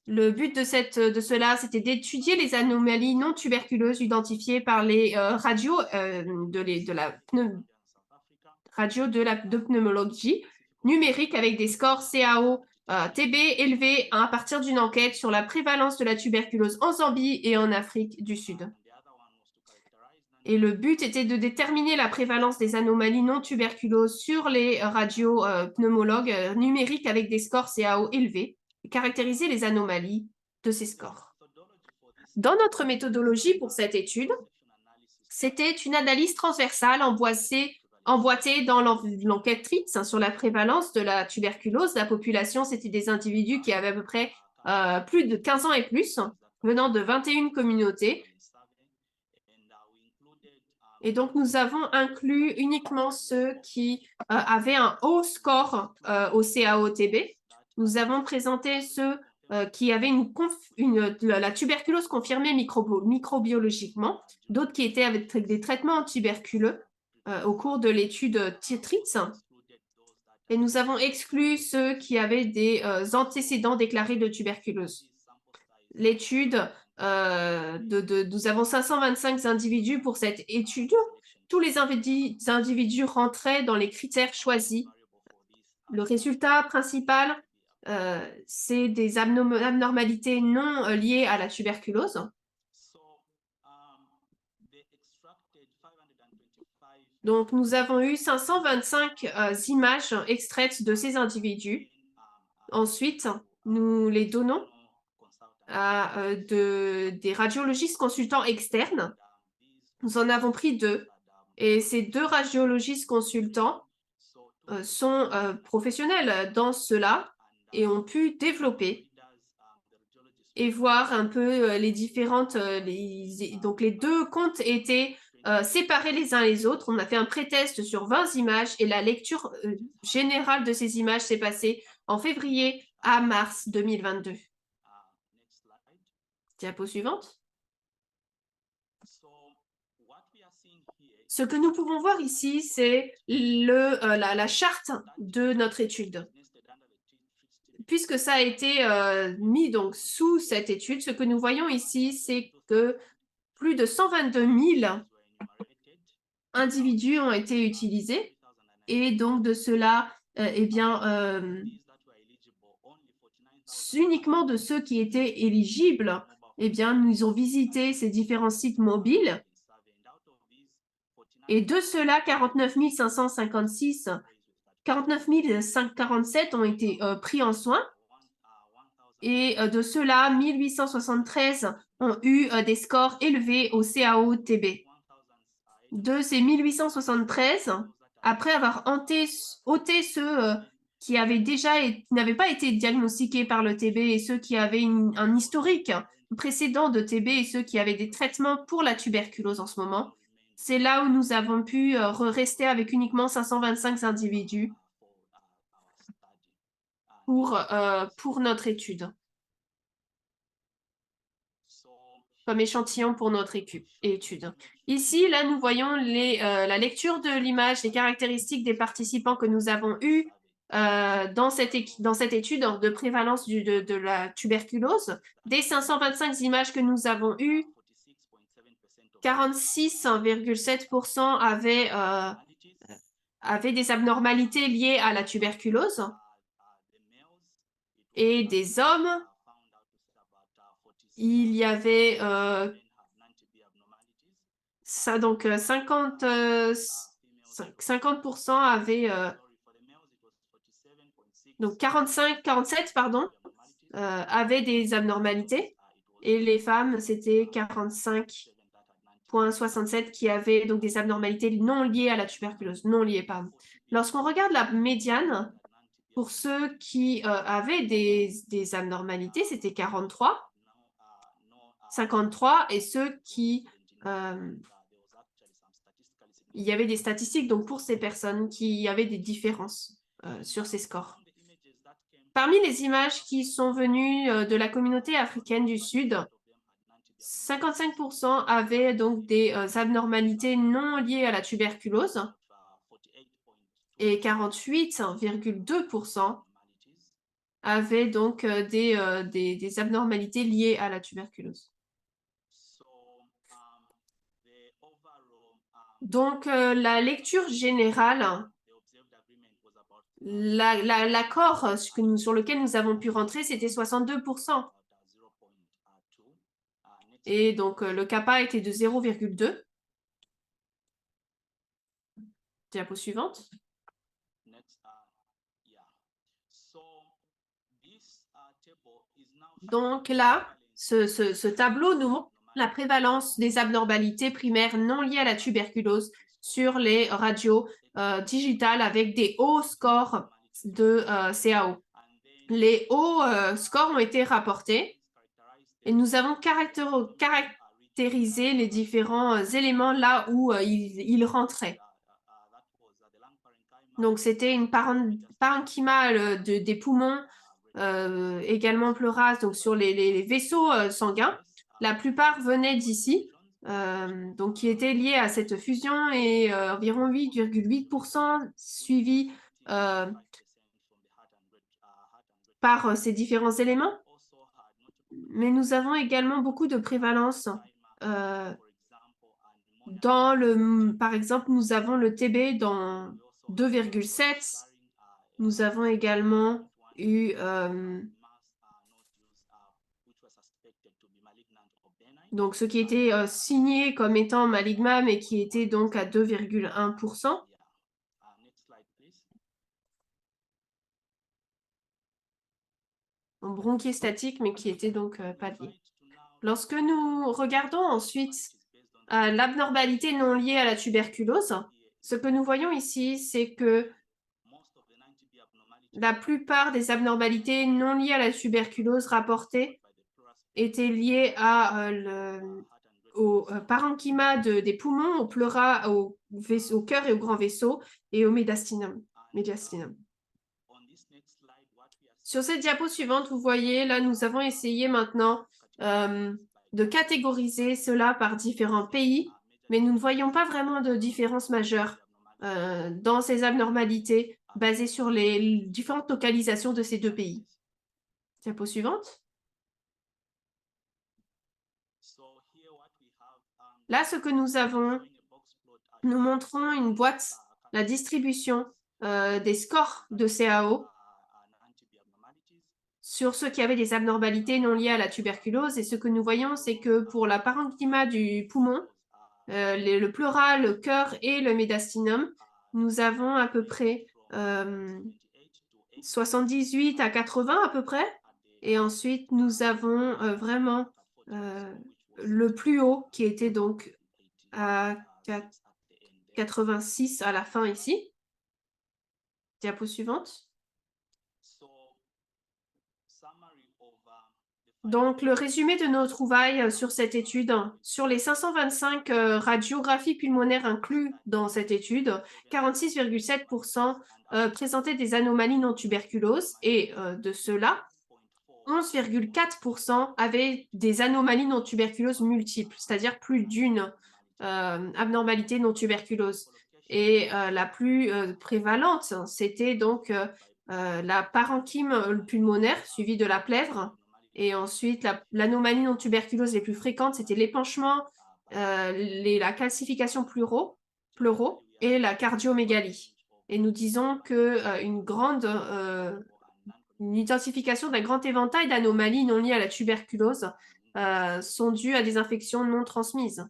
Le but de cela, c'était d'étudier les anomalies non tuberculeuses identifiées par les radios de pneumologie numérique avec des scores CAO TB élevés à partir d'une enquête sur la prévalence de la tuberculose en Zambie et en Afrique du Sud. Et le but était de déterminer la prévalence des anomalies non tuberculeuses sur les radios pneumologues numériques avec des scores CAO élevés et caractériser les anomalies de ces scores. Dans notre méthodologie pour cette étude, c'était une analyse transversale emboîtée dans l'enquête TRITS sur la prévalence de la tuberculose. La population, c'était des individus qui avaient à peu près plus de 15 ans et plus, venant de 21 communautés. Et donc, nous avons inclus uniquement ceux qui avaient un haut score au CAOTB. Nous avons présenté ceux qui avaient la tuberculose confirmée microbiologiquement, d'autres qui étaient avec des traitements antituberculeux au cours de l'étude TRITS. Et nous avons exclu ceux qui avaient des antécédents déclarés de tuberculose. L'étude, nous avons 525 individus pour cette étude. Tous les individus rentraient dans les critères choisis. Le résultat principal, c'est des abnormalités non liées à la tuberculose. Donc, nous avons eu 525 images extraites de ces individus. Ensuite, nous les donnons à des radiologistes consultants externes. Nous en avons pris 2. Et ces 2 radiologistes consultants sont professionnels dans cela et ont pu développer et voir un peu les différentes... donc, les 2 comptes étaient séparés les uns les autres. On a fait un pré-test sur 20 images et la lecture générale de ces images s'est passée en février à mars 2022. Diapo suivante. Ce que nous pouvons voir ici, c'est la charte de notre étude. Puisque ça a été mis donc sous cette étude, ce que nous voyons ici, c'est que plus de 122 000 individus ont été utilisés. Et donc, de cela, uniquement de ceux qui étaient éligibles, nous ont visité ces différents sites mobiles. Et de cela, 49 547 ont été pris en soins. Et de cela, 1873 ont eu des scores élevés au CAO-TB. De ces 1873, après avoir ôté ceux qui n'avaient pas été diagnostiqués par le TB et ceux qui avaient un historique précédent de TB et ceux qui avaient des traitements pour la tuberculose en ce moment, c'est là où nous avons pu rester avec uniquement 525 individus pour notre étude, comme échantillon pour notre étude. Ici, là, nous voyons la lecture de l'image, les caractéristiques des participants que nous avons eus dans cette étude de prévalence de la tuberculose. Des 525 images que nous avons eues, 46,7% avaient des abnormalités liées à la tuberculose. Et des hommes, il y avait 50% avaient donc 47 pardon, avaient des abnormalités et les femmes c'était 45 0,67 qui avaient donc des abnormalités non liées à la tuberculose, non liées, pardon. Lorsqu'on regarde la médiane, pour ceux qui avaient des abnormalités, c'était 43, 53, et ceux qui... il y avait des statistiques donc pour ces personnes qui avaient des différences sur ces scores. Parmi les images qui sont venues de la communauté africaine du Sud, 55% avaient donc des abnormalités non liées à la tuberculose et 48,2% avaient donc des abnormalités liées à la tuberculose. Donc, la lecture générale, l'accord sur lequel nous avons pu rentrer, c'était 62%. Et donc, le kappa était de 0,2. Diapo suivante. Donc là, ce tableau nous montre la prévalence des abnormalités primaires non liées à la tuberculose sur les radios digitales avec des hauts scores de CAO. Les hauts scores ont été rapportés et nous avons caractérisé les différents éléments là où ils rentraient. Donc, c'était une parenchyma des poumons, également pleurase, donc sur les vaisseaux sanguins. La plupart venaient d'ici, donc qui étaient liés à cette fusion et environ 8,8% suivis par ces différents éléments. Mais nous avons également beaucoup de prévalence. Par exemple, nous avons le TB dans 2,7. Nous avons également eu donc ce qui était signé comme étant maligma, mais qui était donc à 2,1%. Bronchiestatique, mais qui était donc pas lié. Lorsque nous regardons ensuite l'abnormalité non liée à la tuberculose, ce que nous voyons ici, c'est que la plupart des abnormalités non liées à la tuberculose rapportées étaient liées au parenchyma des poumons, au pleura, au cœur et au grand vaisseau, et au médiastinum. Sur cette diapo suivante, vous voyez, là, nous avons essayé maintenant de catégoriser cela par différents pays, mais nous ne voyons pas vraiment de différence majeure dans ces abnormalités basées sur les différentes localisations de ces deux pays. Diapo suivante. Là, ce que nous avons, nous montrons une boîte, la distribution des scores de CAO sur ceux qui avaient des abnormalités non liées à la tuberculose. Et ce que nous voyons, c'est que pour la parenchyma du poumon, le pleura, le cœur et le médiastinum, nous avons à peu près 78 à 80 à peu près. Et ensuite, nous avons vraiment le plus haut qui était donc à 86 à la fin ici. Diapo suivante. Donc, le résumé de nos trouvailles sur cette étude, sur les 525 radiographies pulmonaires inclus dans cette étude, 46,7% présentaient des anomalies non tuberculoses et de ceux-là, 11,4% avaient des anomalies non tuberculoses multiples, c'est-à-dire plus d'une abnormalité non tuberculose. Et la plus prévalente, c'était donc la parenchyme pulmonaire suivie de la plèvre. Et ensuite, l'anomalie non tuberculose les plus fréquentes, c'était l'épanchement, la calcification pleuraux et la cardiomégalie. Et nous disons qu'une une identification d'un grand éventail d'anomalies non liées à la tuberculose sont dues à des infections non transmises.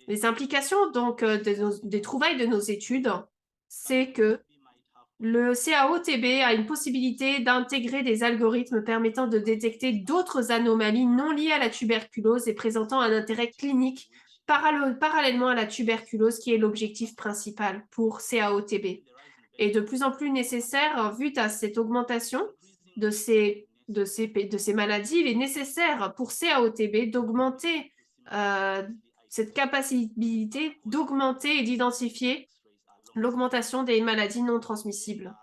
Les implications donc des trouvailles de nos études, c'est que Le CAO-TB a une possibilité d'intégrer des algorithmes permettant de détecter d'autres anomalies non liées à la tuberculose et présentant un intérêt clinique parallèlement à la tuberculose, qui est l'objectif principal pour CAO-TB. Et de plus en plus nécessaire, vu à cette augmentation de ces maladies, il est nécessaire pour CAO-TB d'augmenter cette capacité d'augmenter et d'identifier l'augmentation des maladies non transmissibles.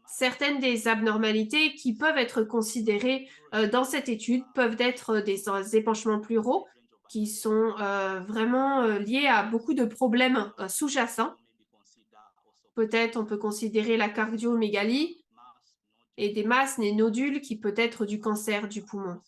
Certaines des abnormalités qui peuvent être considérées dans cette étude peuvent être des épanchements pleuraux qui sont vraiment liés à beaucoup de problèmes sous-jacents. Peut-être on peut considérer la cardiomégalie et des masses, des nodules qui peut être du cancer du poumon.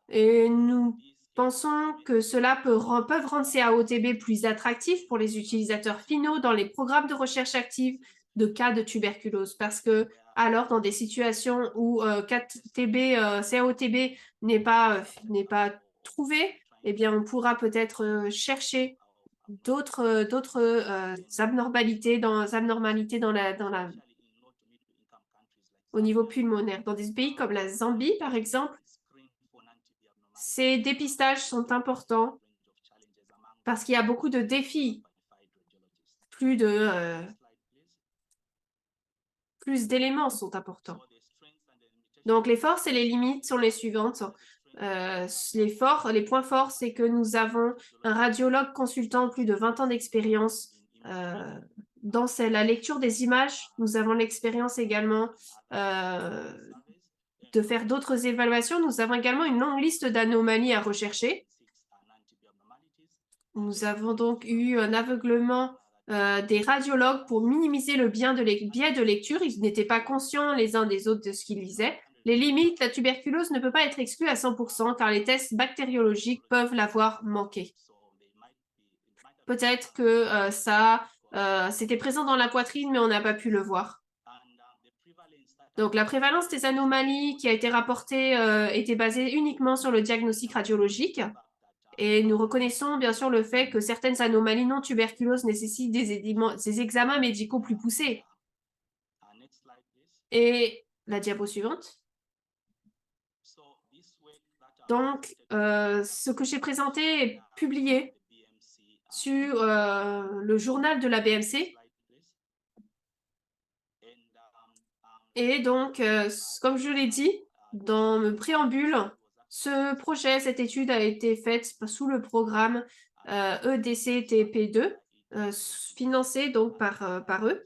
Et nous pensons que cela peut rendre CAO-TB plus attractif pour les utilisateurs finaux dans les programmes de recherche active de cas de tuberculose, parce que alors dans des situations où CAO-TB n'est pas trouvé, eh bien on pourra peut-être chercher d'autres abnormalités au niveau pulmonaire. Dans des pays comme la Zambie, par exemple, ces dépistages sont importants parce qu'il y a beaucoup de défis. Plus d'éléments sont importants. Donc, les forces et les limites sont les suivantes. Les points forts, c'est que nous avons un radiologue consultant, plus de 20 ans d'expérience dans la lecture des images. Nous avons l'expérience également de faire d'autres évaluations. Nous avons également une longue liste d'anomalies à rechercher. Nous avons donc eu un aveuglement des radiologues pour minimiser le biais de lecture. Ils n'étaient pas conscients les uns des autres de ce qu'ils lisaient. Les limites, la tuberculose ne peut pas être exclue à 100% car les tests bactériologiques peuvent l'avoir manqué. Peut-être que c'était présent dans la poitrine, mais on n'a pas pu le voir. Donc, la prévalence des anomalies qui a été rapportée était basée uniquement sur le diagnostic radiologique. Et nous reconnaissons bien sûr le fait que certaines anomalies non tuberculeuses nécessitent des examens médicaux plus poussés. Et la diapo suivante. Donc, ce que j'ai présenté est publié sur le journal de la BMC. Et donc, comme je l'ai dit dans le préambule, cette étude a été faite sous le programme EDCTP2, financé donc par eux.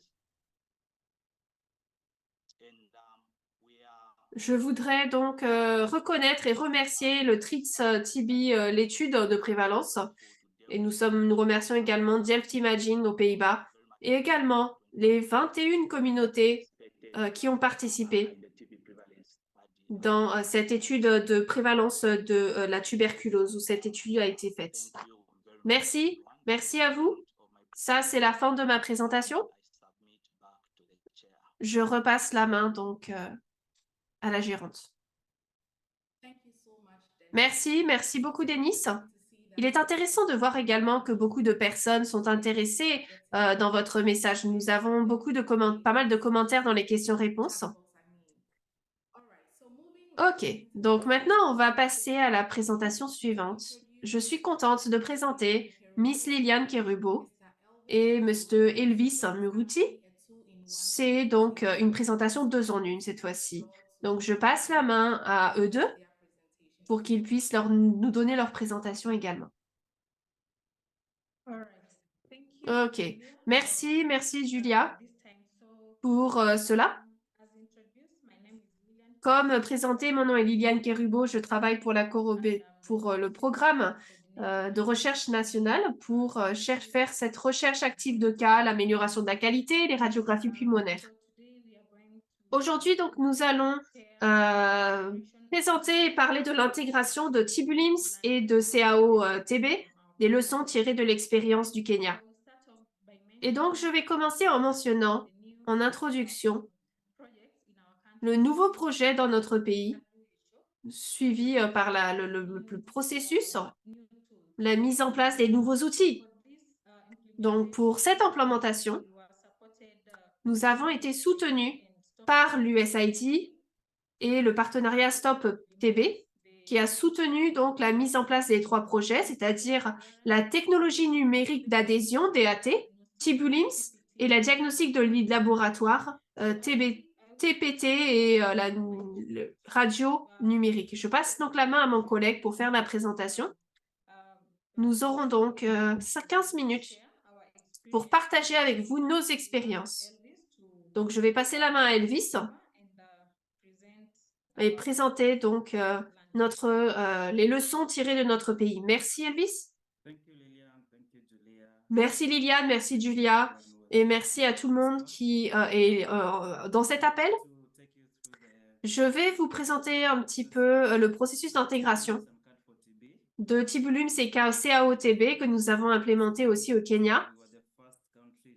Je voudrais donc reconnaître et remercier le TRITS-TB, l'étude de prévalence. Et nous remercions également Delft Imaging aux Pays-Bas et également les 21 communautés qui ont participé dans cette étude de prévalence de la tuberculose, où cette étude a été faite. Merci, merci à vous. Ça, c'est la fin de ma présentation. Je repasse la main donc à la gérante. Merci beaucoup, Denis. Il est intéressant de voir également que beaucoup de personnes sont intéressées dans votre message. Nous avons pas mal de commentaires dans les questions-réponses. Ok, donc maintenant on va passer à la présentation suivante. Je suis contente de présenter Miss Liliane Kerubo et Mr. Elvis Muruti. C'est donc une présentation 2 en 1 cette fois-ci. Donc je passe la main à eux deux pour qu'ils puissent nous donner leur présentation également. Ok, merci Julia pour cela. Comme présenté, mon nom est Liliane Kerubo, je travaille pour le programme de recherche nationale pour faire cette recherche active de cas, l'amélioration de la qualité, les radiographies pulmonaires. Aujourd'hui, donc, nous allons présenter et parler de l'intégration de Tibulins et de CAO-TB, des leçons tirées de l'expérience du Kenya. Et donc, je vais commencer en mentionnant, en introduction, le nouveau projet dans notre pays, suivi par le processus, la mise en place des nouveaux outils. Donc, pour cette implémentation, nous avons été soutenus par l'USAID et le partenariat Stop TB, qui a soutenu donc la mise en place des 3 projets, c'est-à-dire la technologie numérique d'adhésion, DAT, Tibulims, et la diagnostic de lead laboratoire, TPT et le radio numérique. Je passe donc la main à mon collègue pour faire la présentation. Nous aurons donc 15 minutes pour partager avec vous nos expériences. Donc, je vais passer la main à Elvis et présenter donc les leçons tirées de notre pays. Merci Elvis. Merci Liliane, merci Julia, et merci à tout le monde qui est dans cet appel. Je vais vous présenter un petit peu le processus d'intégration de Tibulum CAO-TB que nous avons implémenté aussi au Kenya.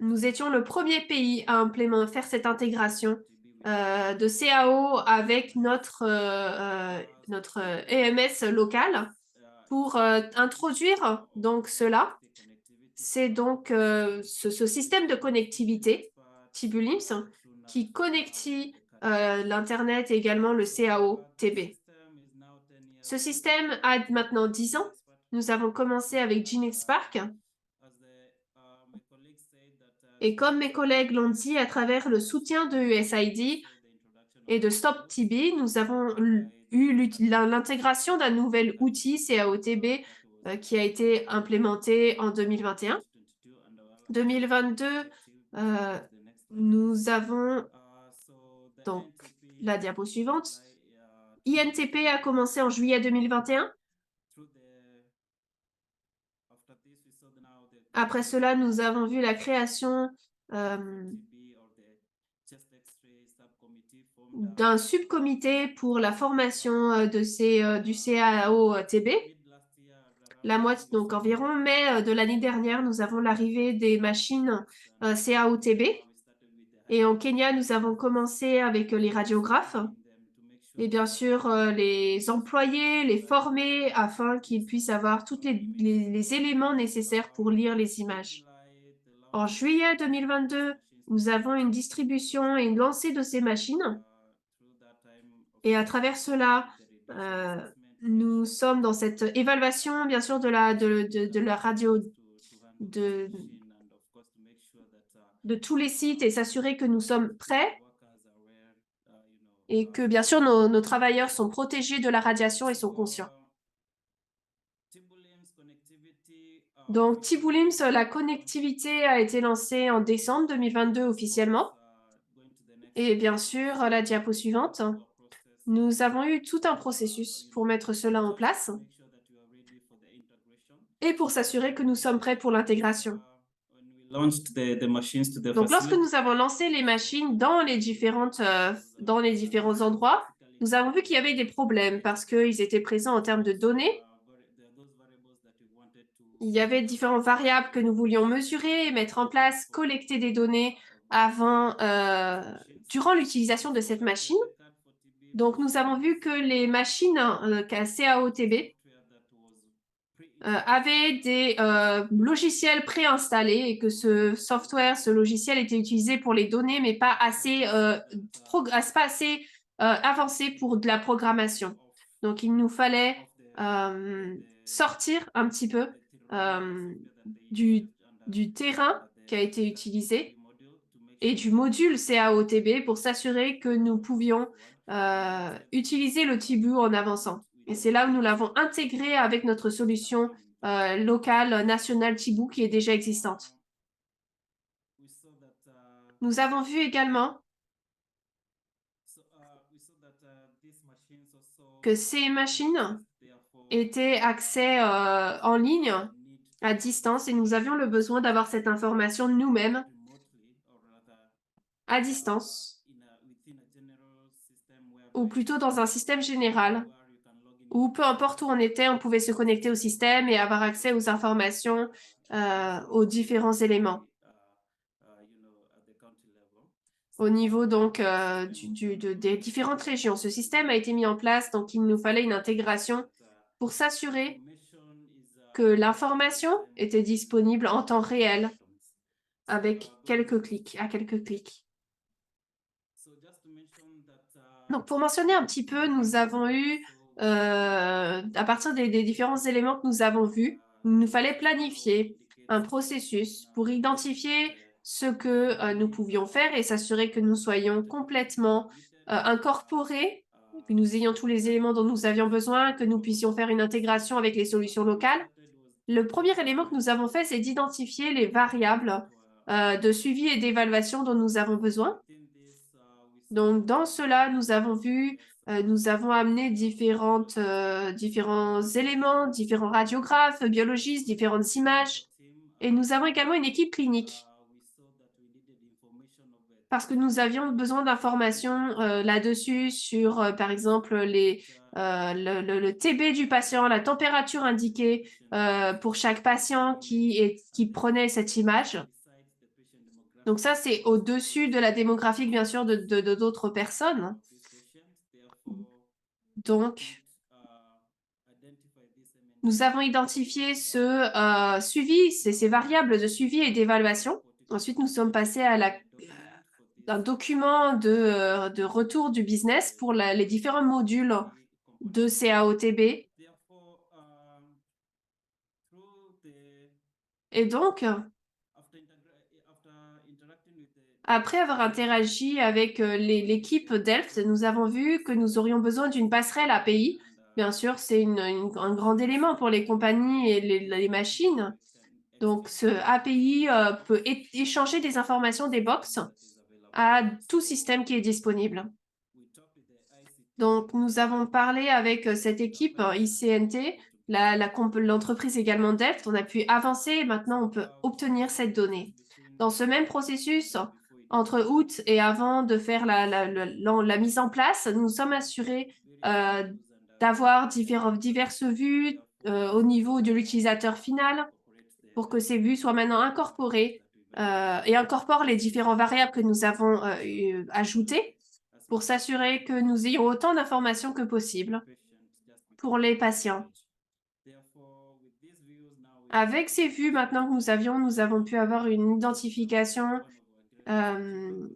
Nous étions le premier pays à faire cette intégration de CAO avec notre EMS local pour introduire donc cela. C'est donc ce système de connectivité, Tibulims, qui connecte l'Internet et également le CAO-TB. Ce système a maintenant 10 ans. Nous avons commencé avec Genix Spark. Et comme mes collègues l'ont dit, à travers le soutien de USAID et de Stop TB, nous avons eu l'intégration d'un nouvel outil CAO-TB qui a été implémenté en 2021. 2022, nous avons donc la diapo suivante. INTP a commencé en juillet 2021. Après cela, nous avons vu la création d'un subcomité pour la formation du CAO-TB. La moitié, donc environ mai de l'année dernière, nous avons l'arrivée des machines CAO-TB. Et en Kenya, nous avons commencé avec les radiographes et bien sûr les employés, les former afin qu'ils puissent avoir tous les éléments nécessaires pour lire les images. En juillet 2022, nous avons une distribution et une lancée de ces machines. Et à travers cela, nous sommes dans cette évaluation, bien sûr, de la radio, de tous les sites et s'assurer que nous sommes prêts et que, bien sûr, nos travailleurs sont protégés de la radiation et sont conscients. Donc, Tibulims, la connectivité a été lancée en décembre 2022 officiellement. Et bien sûr, la diapo suivante. Nous avons eu tout un processus pour mettre cela en place et pour s'assurer que nous sommes prêts pour l'intégration. Donc, lorsque nous avons lancé les machines dans les différents endroits, nous avons vu qu'il y avait des problèmes parce qu'ils étaient présents en termes de données. Il y avait différentes variables que nous voulions mesurer, mettre en place, collecter des données durant l'utilisation de cette machine. Donc, nous avons vu que les machines CAO-TB avaient des logiciels préinstallés et que ce logiciel était utilisé pour les données, mais pas assez avancé pour de la programmation. Donc, il nous fallait sortir un petit peu du terrain qui a été utilisé et du module CAO-TB pour s'assurer que nous pouvions utiliser le Tibu en avançant. Et c'est là où nous l'avons intégré avec notre solution locale nationale Tibu qui est déjà existante. Nous avons vu également que ces machines étaient accès en ligne à distance et nous avions le besoin d'avoir cette information nous-mêmes à distance ou plutôt dans un système général où peu importe où on était, on pouvait se connecter au système et avoir accès aux informations, aux différents éléments. Au niveau donc des différentes régions. Ce système a été mis en place, donc il nous fallait une intégration pour s'assurer que l'information était disponible en temps réel avec quelques clics, à quelques clics. Donc, pour mentionner un petit peu, nous avons eu, à partir des différents éléments que nous avons vus, il nous fallait planifier un processus pour identifier ce que nous pouvions faire et s'assurer que nous soyons complètement incorporés, que nous ayons tous les éléments dont nous avions besoin, que nous puissions faire une intégration avec les solutions locales. Le premier élément que nous avons fait, c'est d'identifier les variables de suivi et d'évaluation dont nous avons besoin. Donc, dans cela, nous avons vu, nous avons amené différents éléments, différents radiographes, biologistes, différentes images. Et nous avons également une équipe clinique parce que nous avions besoin d'informations là-dessus sur, par exemple, le TB du patient, la température indiquée pour chaque patient qui prenait cette image. Donc ça, c'est au-dessus de la démographique, bien sûr, de d'autres personnes. Donc, nous avons identifié ce suivi, ces variables de suivi et d'évaluation. Ensuite, nous sommes passés à un document de retour du business pour les différents modules de CAOTB. Et donc, après avoir interagi avec l'équipe Delft, nous avons vu que nous aurions besoin d'une passerelle API. Bien sûr, c'est un grand élément pour les compagnies et les machines. Donc, ce API peut échanger des informations des box à tout système qui est disponible. Donc, nous avons parlé avec cette équipe ICNT, l'entreprise également Delft. On a pu avancer et maintenant on peut obtenir cette donnée. Dans ce même processus, entre août et avant de faire la mise en place, nous sommes assurés d'avoir diverses vues au niveau de l'utilisateur final pour que ces vues soient maintenant incorporées et incorporent les différentes variables que nous avons ajoutées pour s'assurer que nous ayons autant d'informations que possible pour les patients. Avec ces vues maintenant que nous avons pu avoir une identification, ce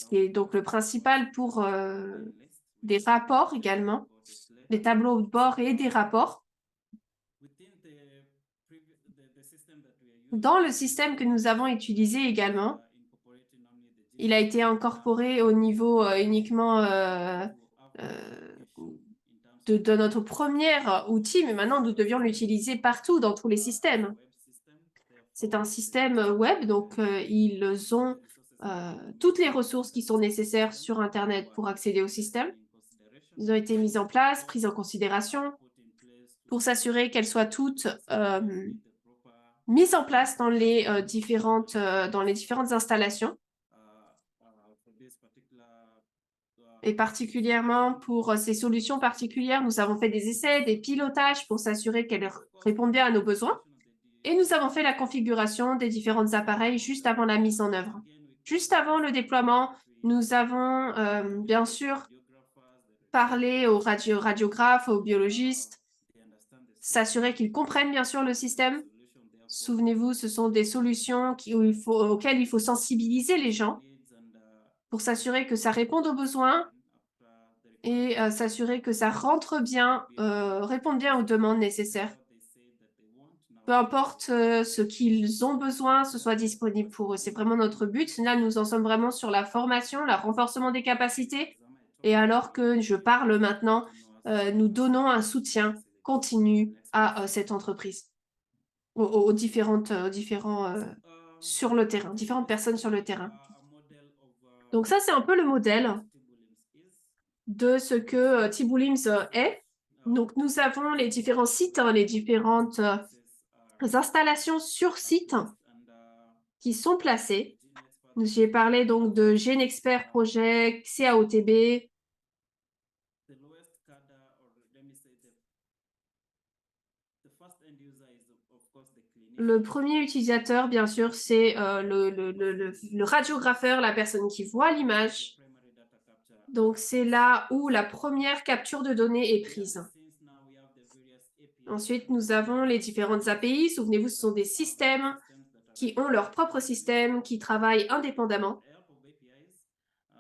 qui est donc le principal pour des rapports également, des tableaux de bord et des rapports. Dans le système que nous avons utilisé également, il a été incorporé au niveau uniquement de notre premier outil, mais maintenant nous devions l'utiliser partout dans tous les systèmes. C'est un système web, donc ils ont toutes les ressources qui sont nécessaires sur Internet pour accéder au système. Ils ont été mis en place, prises en considération pour s'assurer qu'elles soient toutes mises en place dans les différentes installations. Et particulièrement pour ces solutions particulières, nous avons fait des essais, des pilotages pour s'assurer qu'elles répondent bien à nos besoins. Et nous avons fait la configuration des différents appareils juste avant la mise en œuvre. Juste avant le déploiement, nous avons bien sûr parlé aux radiographes, aux biologistes, s'assurer qu'ils comprennent bien sûr le système. Souvenez-vous, ce sont des solutions auxquelles il faut sensibiliser les gens pour s'assurer que ça réponde aux besoins et s'assurer que ça rentre bien, réponde bien aux demandes nécessaires. Peu importe ce qu'ils ont besoin, ce soit disponible pour eux. C'est vraiment notre but. Là, nous en sommes vraiment sur la formation, le renforcement des capacités. Et alors que je parle maintenant, nous donnons un soutien continu à cette entreprise, aux différents sur le terrain, différentes personnes sur le terrain. Donc ça, c'est un peu le modèle de ce que Tibulims est. Donc, nous avons les différents sites, les différentes installations sur site qui sont placées. J'ai parlé donc de GeneXpert Project, CAOTB. Le premier utilisateur, bien sûr, c'est le radiographeur, la personne qui voit l'image. Donc, c'est là où la première capture de données est prise. Ensuite, nous avons les différentes API. Souvenez-vous, ce sont des systèmes qui ont leur propre système, qui travaillent indépendamment.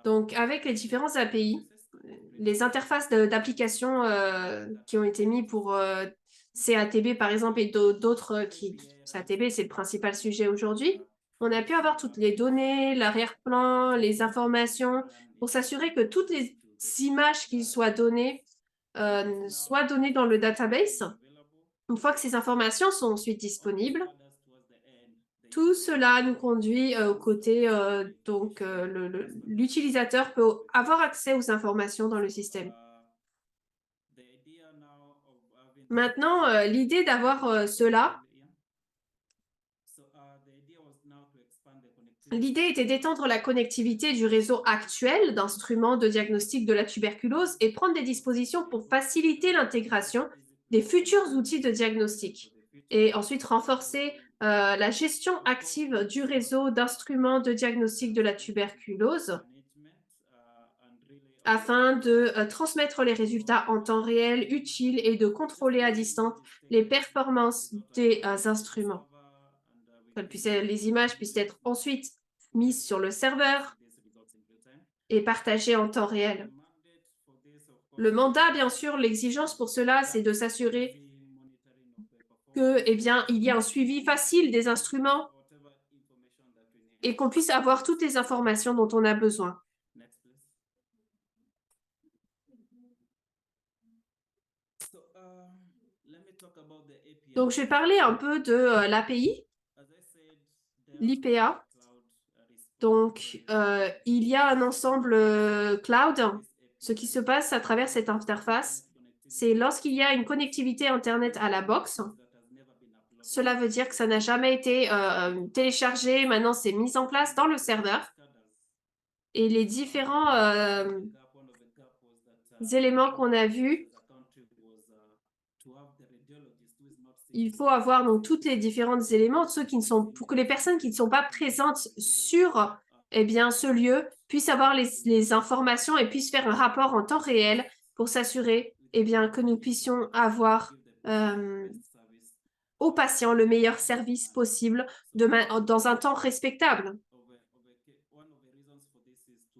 Donc, avec les différents API, les interfaces d'application qui ont été mis pour CATB, par exemple, et d'autres CATB, c'est le principal sujet aujourd'hui. On a pu avoir toutes les données, l'arrière-plan, les informations, pour s'assurer que toutes les images qui soient données dans le database. Une fois que ces informations sont ensuite disponibles, tout cela nous conduit au côté, donc l'utilisateur peut avoir accès aux informations dans le système. Maintenant, l'idée d'avoir cela, l'idée était d'étendre la connectivité du réseau actuel d'instruments de diagnostic de la tuberculose et prendre des dispositions pour faciliter l'intégration des futurs outils de diagnostic. Et ensuite renforcer la gestion active du réseau d'instruments de diagnostic de la tuberculose afin de transmettre les résultats en temps réel utiles et de contrôler à distance les performances des instruments. Les images puissent être ensuite mises sur le serveur et partagées en temps réel. Le mandat, bien sûr, l'exigence pour cela, c'est de s'assurer que, il y a un suivi facile des instruments et qu'on puisse avoir toutes les informations dont on a besoin. Donc, je vais parler un peu de l'API, l'IPA. Donc, il y a un ensemble cloud. Ce qui se passe à travers cette interface, c'est lorsqu'il y a une connectivité Internet à la box, cela veut dire que ça n'a jamais été téléchargé, maintenant c'est mis en place dans le serveur. Et les différents éléments qu'on a vus, il faut avoir donc toutes les différents éléments, pour que les personnes qui ne sont pas présentes sur ce lieu puissent avoir les informations et puissent faire un rapport en temps réel pour s'assurer que nous puissions avoir aux patients le meilleur service possible dans un temps respectable.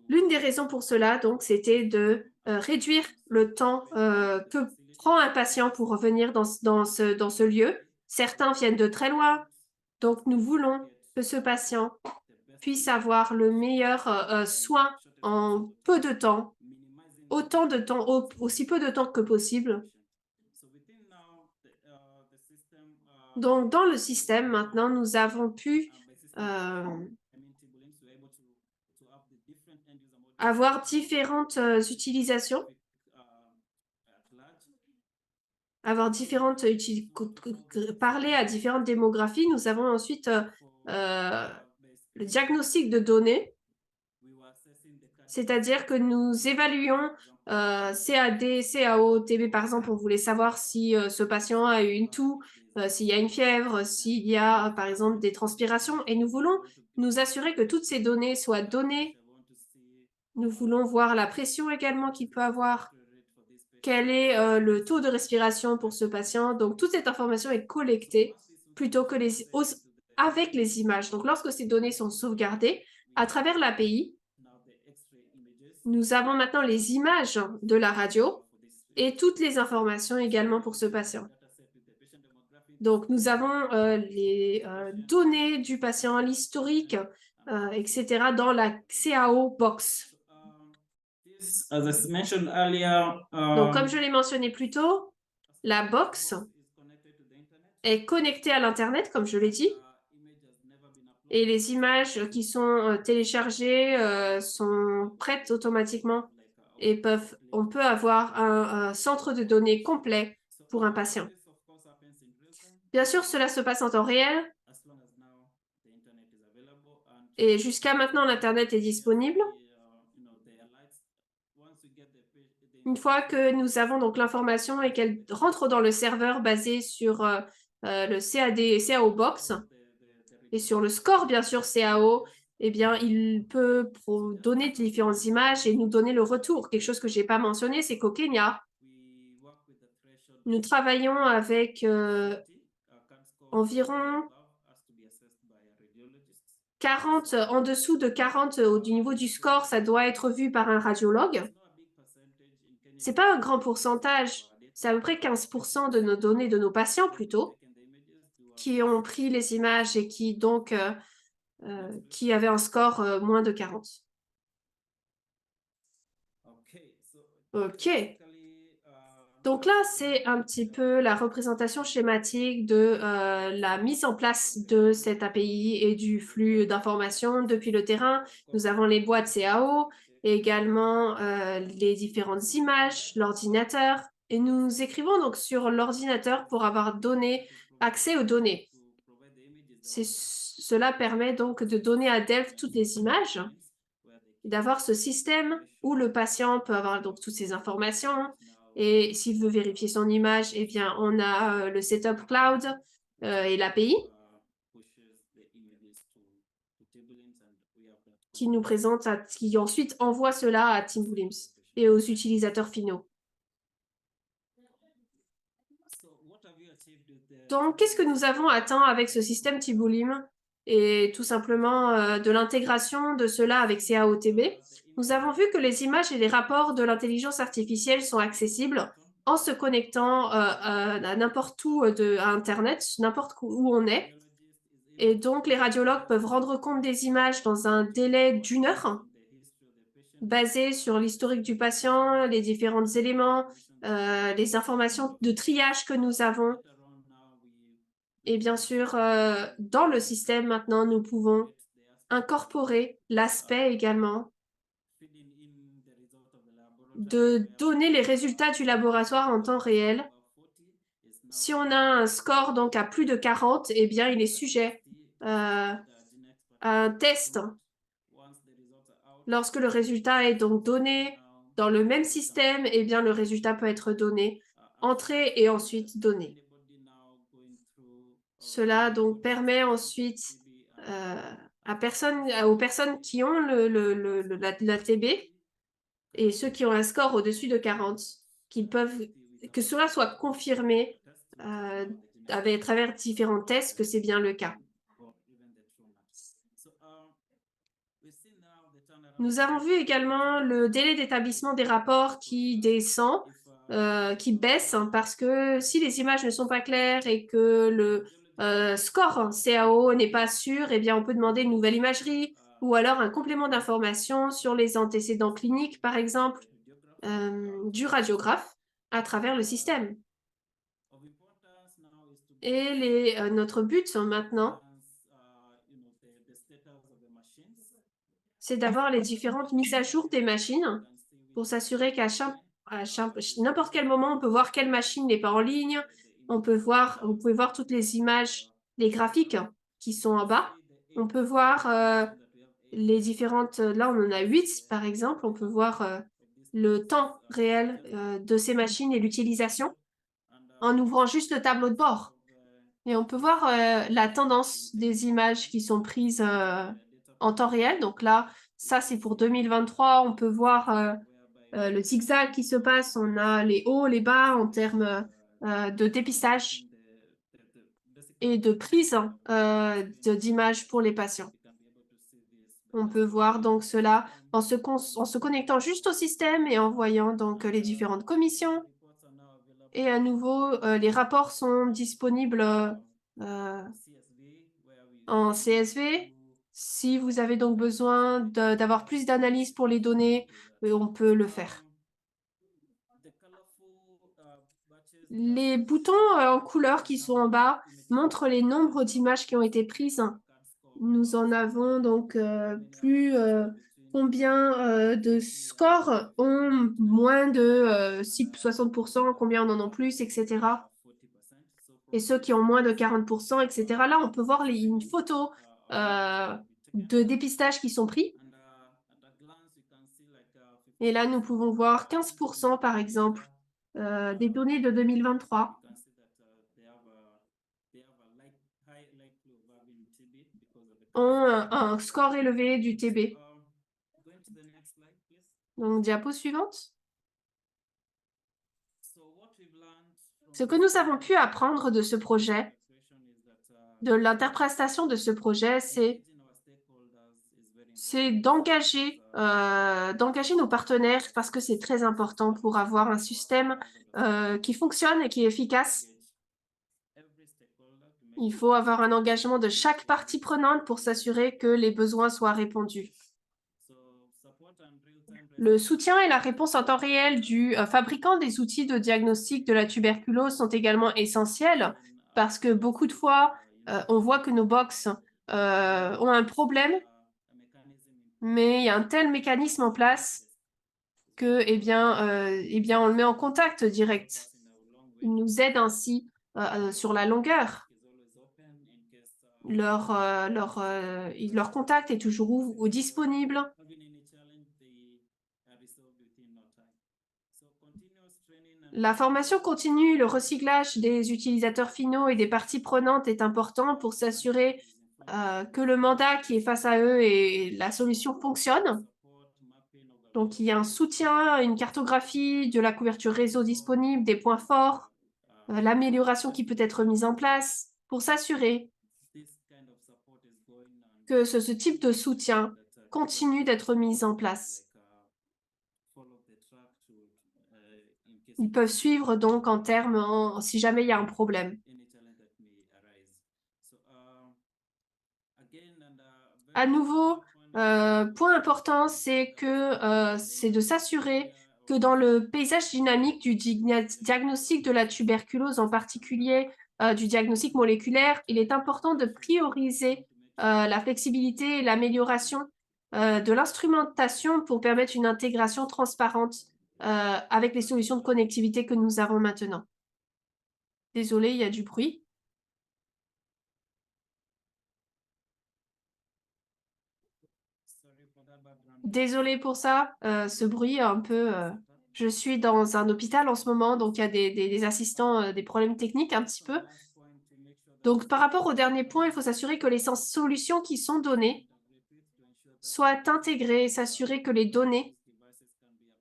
L'une des raisons pour cela, donc, c'était de réduire le temps que prend un patient pour revenir dans ce lieu. Certains viennent de très loin, donc nous voulons que ce patient puisse avoir le meilleur soin en peu de temps, aussi peu de temps que possible. Donc, dans le système, maintenant, nous avons pu avoir différentes utilisations, parler à différentes démographies. Nous avons ensuite le diagnostic de données, c'est-à-dire que nous évaluons CAD, CAO, TB, par exemple, on voulait savoir si ce patient a eu une toux, s'il y a une fièvre, s'il y a, par exemple, des transpirations, et nous voulons nous assurer que toutes ces données soient données. Nous voulons voir la pression également qu'il peut avoir, quel est le taux de respiration pour ce patient. Donc, toute cette information est collectée plutôt que avec les images. Donc, lorsque ces données sont sauvegardées, à travers l'API, nous avons maintenant les images de la radio et toutes les informations également pour ce patient. Donc, nous avons les données du patient, l'historique, etc. dans la CAO box. Donc, comme je l'ai mentionné plus tôt, la box est connectée à l'Internet, comme je l'ai dit, et les images qui sont téléchargées sont prêtes automatiquement et on peut avoir un centre de données complet pour un patient. Bien sûr, cela se passe en temps réel et jusqu'à maintenant, l'Internet est disponible. Une fois que nous avons donc l'information et qu'elle rentre dans le serveur basé sur le CAD, CAO Box et sur le score, bien sûr, CAO, il peut donner différentes images et nous donner le retour. Quelque chose que je n'ai pas mentionné, c'est qu'au Kenya, nous travaillons avec environ 40, en dessous de 40 du niveau du score, ça doit être vu par un radiologue. C'est pas un grand pourcentage, c'est à peu près 15% de nos données, de nos patients plutôt, qui ont pris les images et qui donc qui avaient un score moins de 40. Ok. Donc là, c'est un petit peu la représentation schématique de la mise en place de cette API et du flux d'informations depuis le terrain. Nous avons les boîtes CAO, et également les différentes images, l'ordinateur. Et nous écrivons donc sur l'ordinateur pour avoir accès aux données. Cela permet donc de donner à Delph toutes les images, d'avoir ce système où le patient peut avoir donc toutes ces informations. Et s'il veut vérifier son image, eh bien, on a le setup cloud et l'API qui nous présente, qui ensuite envoie cela à Timbulims et aux utilisateurs finaux. Donc, qu'est-ce que nous avons atteint avec ce système Timbulim et tout simplement de l'intégration de cela avec CAOTB? Nous avons vu que les images et les rapports de l'intelligence artificielle sont accessibles en se connectant à n'importe où à Internet, n'importe où on est. Et donc, les radiologues peuvent rendre compte des images dans un délai d'1 heure, basé sur l'historique du patient, les différents éléments, les informations de triage que nous avons. Et bien sûr, dans le système, maintenant, nous pouvons incorporer l'aspect également de donner les résultats du laboratoire en temps réel. Si on a un score donc à plus de 40, eh bien, il est sujet à un test. Lorsque le résultat est donc donné dans le même système, eh bien, le résultat peut être donné, entré et ensuite donné. Cela donc permet ensuite aux personnes qui ont la TB et ceux qui ont un score au-dessus de 40, que cela soit confirmé à travers différents tests que c'est bien le cas. Nous avons vu également le délai d'établissement des rapports qui descend, qui baisse, parce que si les images ne sont pas claires et que le score CAO n'est pas sûr, eh bien on peut demander une nouvelle imagerie ou alors un complément d'information sur les antécédents cliniques, par exemple, du radiographe à travers le système. Et notre but maintenant, c'est d'avoir les différentes mises à jour des machines pour s'assurer qu'à n'importe quel moment, on peut voir quelle machine n'est pas en ligne. Vous pouvez voir toutes les images, les graphiques qui sont en bas. On peut voir les différentes, là on en a 8 par exemple, on peut voir le temps réel de ces machines et l'utilisation en ouvrant juste le tableau de bord. Et on peut voir la tendance des images qui sont prises en temps réel. Donc là, ça c'est pour 2023. On peut voir le zigzag qui se passe. On a les hauts, les bas en termes de dépistage et de prise d'images pour les patients. On peut voir donc cela en se connectant juste au système et en voyant donc les différentes commissions. Et à nouveau, les rapports sont disponibles en CSV. Si vous avez donc besoin d'avoir plus d'analyse pour les données, on peut le faire. Les boutons en couleur qui sont en bas montrent les nombres d'images qui ont été prises. Nous en avons donc plus combien de scores ont moins de 60%, combien en ont plus, etc. Et ceux qui ont moins de 40%, etc. Là, on peut voir une photo de dépistage qui sont pris. Et là, nous pouvons voir 15%, par exemple, des données de 2023. Ont un score élevé du TB. Donc, diapo suivante. Ce que nous avons pu apprendre de ce projet, de l'interprétation de ce projet, c'est c'est d'engager nos partenaires parce que c'est très important pour avoir un système qui fonctionne et qui est efficace. Il faut avoir un engagement de chaque partie prenante pour s'assurer que les besoins soient répondus. Le soutien et la réponse en temps réel du fabricant des outils de diagnostic de la tuberculose sont également essentiels parce que beaucoup de fois, on voit que nos box ont un problème, mais il y a un tel mécanisme en place que, on le met en contact direct. Il nous aide ainsi sur la longueur. Leur contact est toujours disponible. La formation continue, le recyclage des utilisateurs finaux et des parties prenantes est important pour s'assurer que le mandat qui est face à eux et la solution fonctionnent. Donc, il y a un soutien, une cartographie de la couverture réseau disponible, des points forts, l'amélioration qui peut être mise en place pour s'assurer que ce type de soutien continue d'être mis en place. Ils peuvent suivre donc en termes, si jamais il y a un problème. À nouveau, point important, c'est de s'assurer que dans le paysage dynamique du diagnostic de la tuberculose, en particulier du diagnostic moléculaire, il est important de prioriser la flexibilité et l'amélioration de l'instrumentation pour permettre une intégration transparente avec les solutions de connectivité que nous avons maintenant. Désolée, il y a du bruit. Désolée pour ça, ce bruit un peu. Je suis dans un hôpital en ce moment, donc il y a des assistants, des problèmes techniques un petit peu. Donc par rapport au dernier point, il faut s'assurer que les solutions qui sont données soient intégrées et s'assurer que les données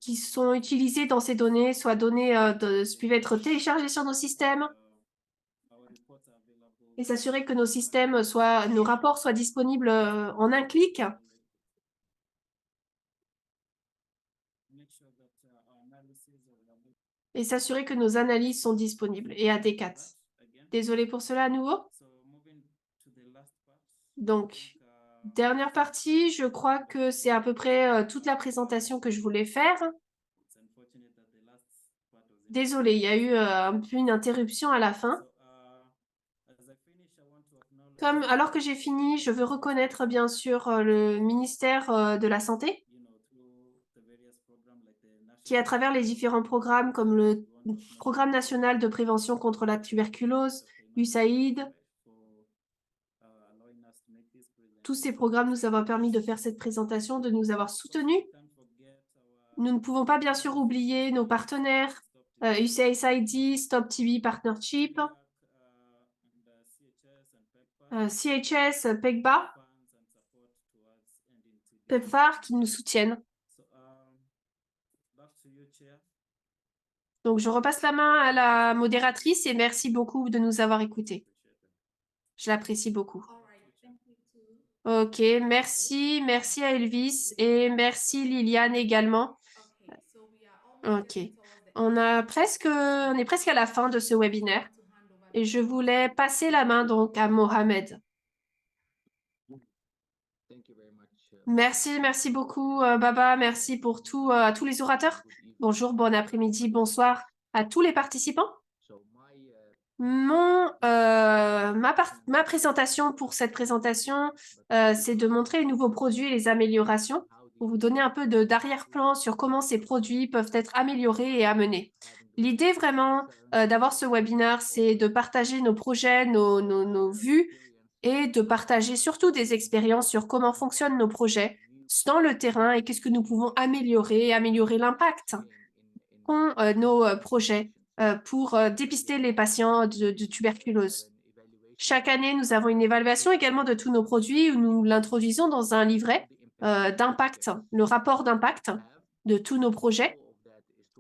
qui sont utilisées dans ces données soient données, peuvent être téléchargées sur nos systèmes et s'assurer que nos rapports soient disponibles en un clic. Et s'assurer que nos analyses sont disponibles et adéquates. Désolée pour cela à nouveau. Donc, dernière partie, je crois que c'est à peu près toute la présentation que je voulais faire. Désolée, il y a eu un peu une interruption à la fin. Alors que j'ai fini, je veux reconnaître bien sûr le ministère de la Santé, qui à travers les différents programmes comme le Programme national de prévention contre la tuberculose, USAID, tous ces programmes nous ont permis de faire cette présentation, de nous avoir soutenus. Nous ne pouvons pas bien sûr oublier nos partenaires, USAID, Stop TB Partnership, CHS, PECBA, PEPFAR qui nous soutiennent. Donc, je repasse la main à la modératrice et merci beaucoup de nous avoir écoutés. Je l'apprécie beaucoup. Ok, merci à Elvis et merci Liliane également. Ok, on est presque à la fin de ce webinaire et je voulais passer la main donc à Mohamed. Merci beaucoup Baba, merci pour à tous les orateurs. Bonjour, bon après-midi, bonsoir à tous les participants. Ma présentation pour cette présentation, c'est de montrer les nouveaux produits et les améliorations pour vous donner un peu d'arrière-plan sur comment ces produits peuvent être améliorés et amenés. L'idée vraiment d'avoir ce webinaire, c'est de partager nos projets, nos vues et de partager surtout des expériences sur comment fonctionnent nos projets dans le terrain et qu'est-ce que nous pouvons améliorer l'impact qu'ont nos projets pour dépister les patients de tuberculose. Chaque année, nous avons une évaluation également de tous nos produits où nous l'introduisons dans un livret d'impact, le rapport d'impact de tous nos projets.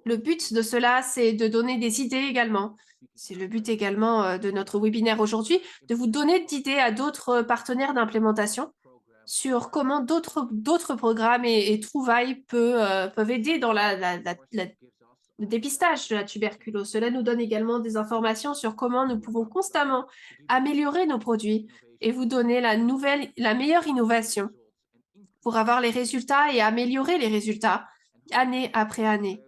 Le but de cela, c'est de donner des idées également. C'est le but également de notre webinaire aujourd'hui, de vous donner d'idées à d'autres partenaires d'implémentation sur comment d'autres programmes et trouvailles peuvent aider dans le dépistage de la tuberculose. Cela nous donne également des informations sur comment nous pouvons constamment améliorer nos produits et vous donner la meilleure innovation pour avoir les résultats et améliorer les résultats année après année.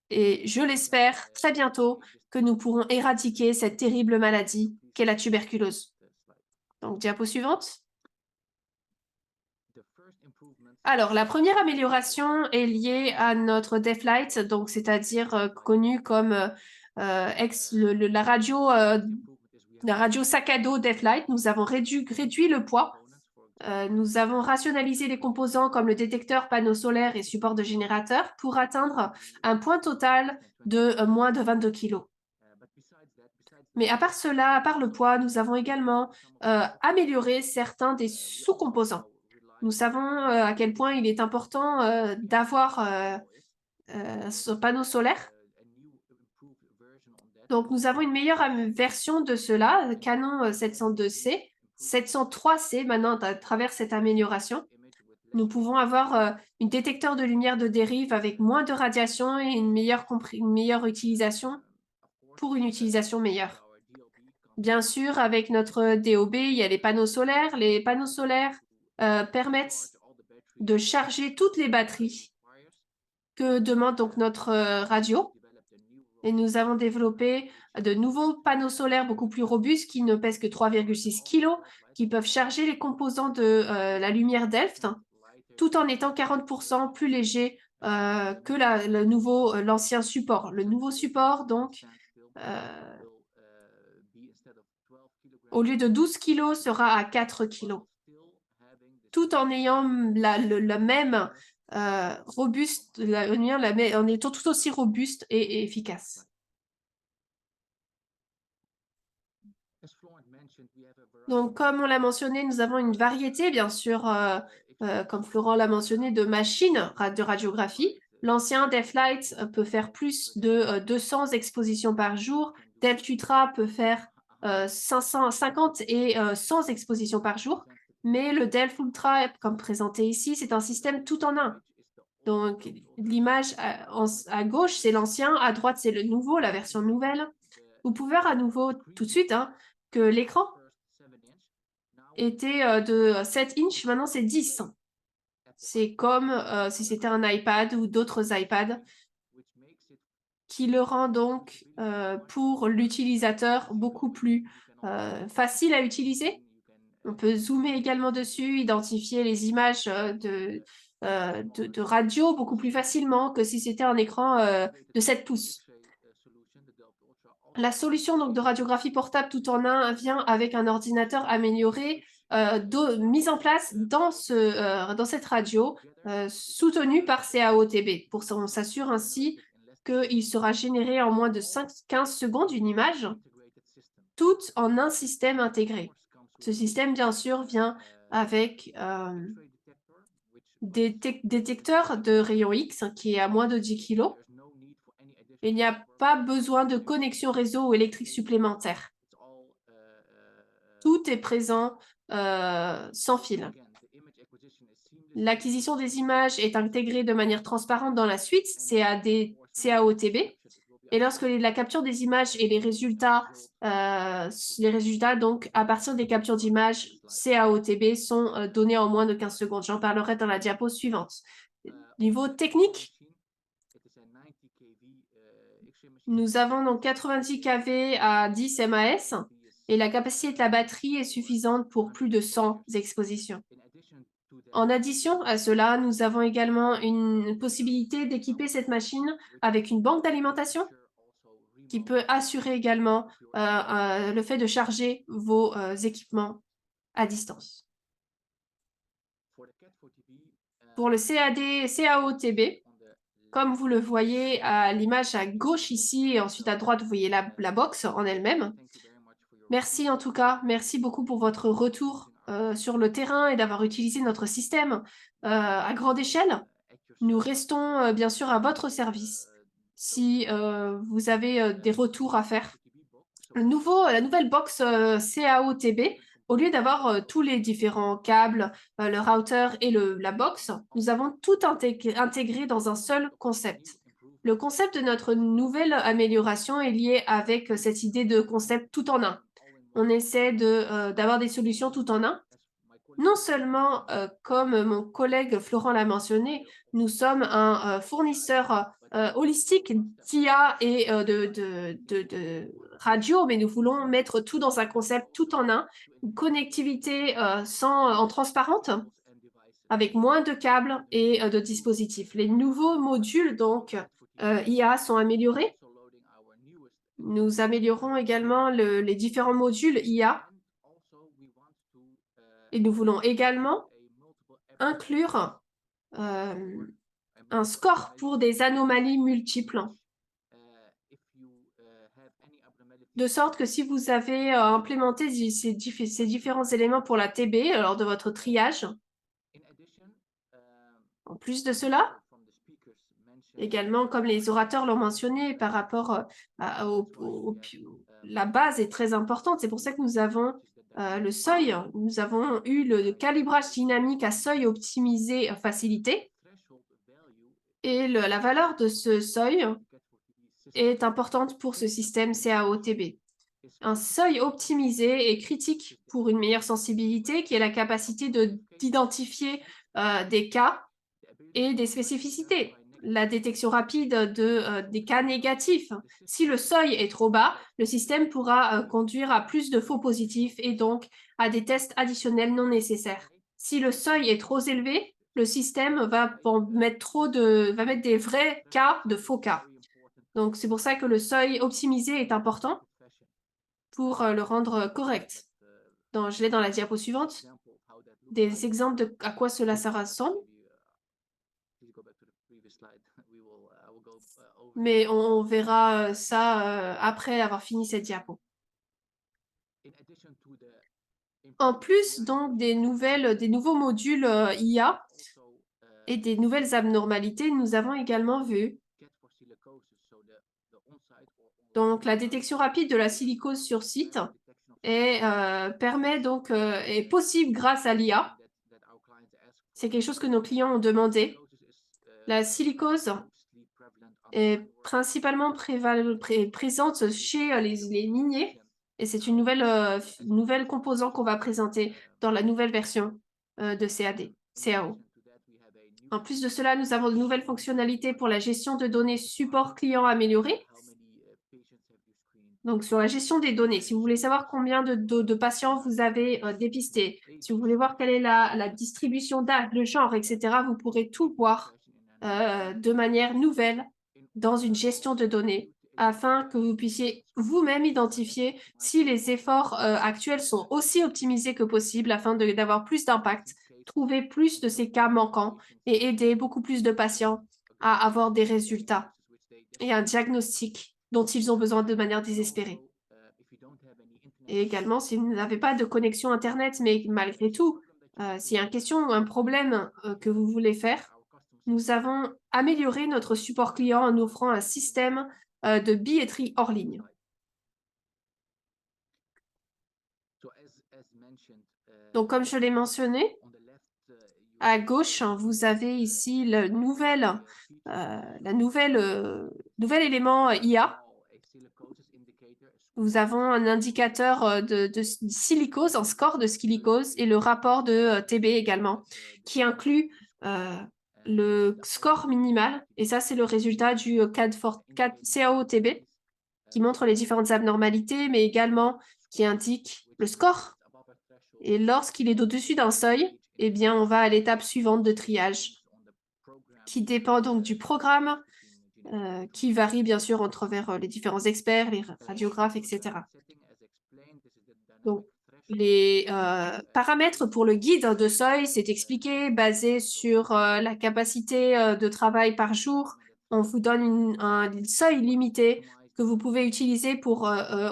Et je l'espère très bientôt que nous pourrons éradiquer cette terrible maladie qu'est la tuberculose. Donc, diapo suivante. Alors, la première amélioration est liée à notre DEF-Lite, donc c'est-à-dire connu comme la radio sac à dos DEF-Lite. Nous avons réduit le poids. Nous avons rationalisé les composants comme le détecteur, panneau solaire et support de générateur pour atteindre un point total de moins de 22 kg. Mais à part cela, à part le poids, nous avons également amélioré certains des sous-composants. Nous savons à quel point il est important d'avoir ce panneau solaire. Donc, nous avons une meilleure version de cela, Canon 702C, 703C maintenant à travers cette amélioration. Nous pouvons avoir un détecteur de lumière de dérive avec moins de radiation et une meilleure utilisation pour une utilisation meilleure. Bien sûr, avec notre DOB, il y a les panneaux solaires. Les panneaux solaires permettent de charger toutes les batteries que demande donc notre radio. Et nous avons développé de nouveaux panneaux solaires beaucoup plus robustes qui ne pèsent que 3,6 kg, qui peuvent charger les composants de la lumière Delft, tout en étant 40% plus léger que l'ancien support. Le nouveau support, donc, au lieu de 12 kg, sera à 4 kg, tout en ayant la même robuste, en étant tout aussi robuste et efficace. Donc, comme on l'a mentionné, nous avons une variété, bien sûr, comme Florent l'a mentionné, de machines de radiographie. L'ancien DEF-Lite peut faire plus de 200 expositions par jour. Delft Ultra peut faire 550 et 100 expositions par jour. Mais le Delft Ultra, comme présenté ici, c'est un système tout en un. Donc, l'image à gauche, c'est l'ancien, à droite, c'est le nouveau, la version nouvelle. Vous pouvez voir à nouveau tout de suite que l'écran était de 7 inches, maintenant c'est 10. C'est comme si c'était un iPad ou d'autres iPads, qui le rend donc pour l'utilisateur beaucoup plus facile à utiliser. On peut zoomer également dessus, identifier les images de radio beaucoup plus facilement que si c'était un écran de 7 pouces. La solution donc, de radiographie portable tout en un vient avec un ordinateur amélioré mis en place dans cette radio soutenue par CAOTB. On s'assure ainsi qu'il sera généré en moins de 15 secondes une image, toute en un système intégré. Ce système, bien sûr, vient avec des détecteurs de rayons X qui est à moins de 10 kg. Il n'y a pas besoin de connexion réseau ou électrique supplémentaire. Tout est présent sans fil. L'acquisition des images est intégrée de manière transparente dans la suite CAOTB. Et lorsque la capture des images et les résultats donc, à partir des captures d'images CAOTB sont donnés en moins de 15 secondes. J'en parlerai dans la diapo suivante. Niveau technique, nous avons donc 90 kV à 10 MAS et la capacité de la batterie est suffisante pour plus de 100 expositions. En addition à cela, nous avons également une possibilité d'équiper cette machine avec une banque d'alimentation qui peut assurer également le fait de charger vos équipements à distance. Pour le CAOTB, comme vous le voyez à l'image à gauche ici et ensuite à droite, vous voyez la box en elle-même. Merci en tout cas, merci beaucoup pour votre retour sur le terrain et d'avoir utilisé notre système à grande échelle. Nous restons bien sûr à votre service si vous avez des retours à faire. La nouvelle box CAOTB au lieu d'avoir tous les différents câbles, le router et la box, nous avons tout intégré dans un seul concept. Le concept de notre nouvelle amélioration est lié avec cette idée de concept tout en un. On essaie d'avoir des solutions tout en un. Non seulement, comme mon collègue Florent l'a mentionné, nous sommes un fournisseur holistique d'IA et de radio, mais nous voulons mettre tout dans un concept tout en un, une connectivité en transparente, avec moins de câbles et de dispositifs. Les nouveaux modules, donc, IA sont améliorés. Nous améliorons également les différents modules IA. Et nous voulons également inclure un score pour des anomalies multiples. De sorte que si vous avez implémenté ces différents éléments pour la TB lors de votre triage, en plus de cela, également, comme les orateurs l'ont mentionné, par rapport la base est très importante. C'est pour ça que nous avons le seuil. Nous avons eu le calibrage dynamique à seuil optimisé facilité. Et la valeur de ce seuil est importante pour ce système CAO-TB. Un seuil optimisé est critique pour une meilleure sensibilité, qui est la capacité d'identifier des cas et des spécificités. La détection rapide des cas négatifs. Si le seuil est trop bas, le système pourra conduire à plus de faux positifs et donc à des tests additionnels non nécessaires. Si le seuil est trop élevé, le système va mettre des vrais cas de faux cas. Donc, c'est pour ça que le seuil optimisé est important pour le rendre correct. Je l'ai dans la diapo suivante. Des exemples de à quoi cela ressemble. Mais on verra ça après avoir fini cette diapo. En plus donc des nouveaux modules IA et des nouvelles abnormalités, nous avons également vu donc la détection rapide de la silicose sur site est possible grâce à l'IA. C'est quelque chose que nos clients ont demandé. La silicose est principalement présente chez les miniers et c'est une nouvelle composant qu'on va présenter dans la nouvelle version de CAO. En plus de cela, nous avons de nouvelles fonctionnalités pour la gestion de données support client améliorée. Donc, sur la gestion des données, si vous voulez savoir combien de patients vous avez dépistés, si vous voulez voir quelle est la distribution d'âge, de genre, etc., vous pourrez tout voir de manière nouvelle dans une gestion de données afin que vous puissiez vous-même identifier si les efforts actuels sont aussi optimisés que possible afin d'avoir plus d'impact, trouver plus de ces cas manquants et aider beaucoup plus de patients à avoir des résultats et un diagnostic dont ils ont besoin de manière désespérée. Et également, si vous n'avez pas de connexion Internet, mais malgré tout, s'il y a une question ou un problème que vous voulez faire, nous avons amélioré notre support client en offrant un système de billetterie hors ligne. Donc, comme je l'ai mentionné, à gauche, vous avez ici le nouvel élément IA. Nous avons un indicateur de silicose, un score de silicose et le rapport de TB également, qui inclut le score minimal. Et ça, c'est le résultat du CAO-TB, qui montre les différentes abnormalités, mais également qui indique le score. Et lorsqu'il est au-dessus d'un seuil, eh bien, on va à l'étape suivante de triage, qui dépend donc du programme, qui varie bien sûr vers les différents experts, les radiographes, etc. Donc, les paramètres pour le guide de seuil, c'est expliqué, basé sur la capacité de travail par jour. On vous donne un seuil limité que vous pouvez utiliser pour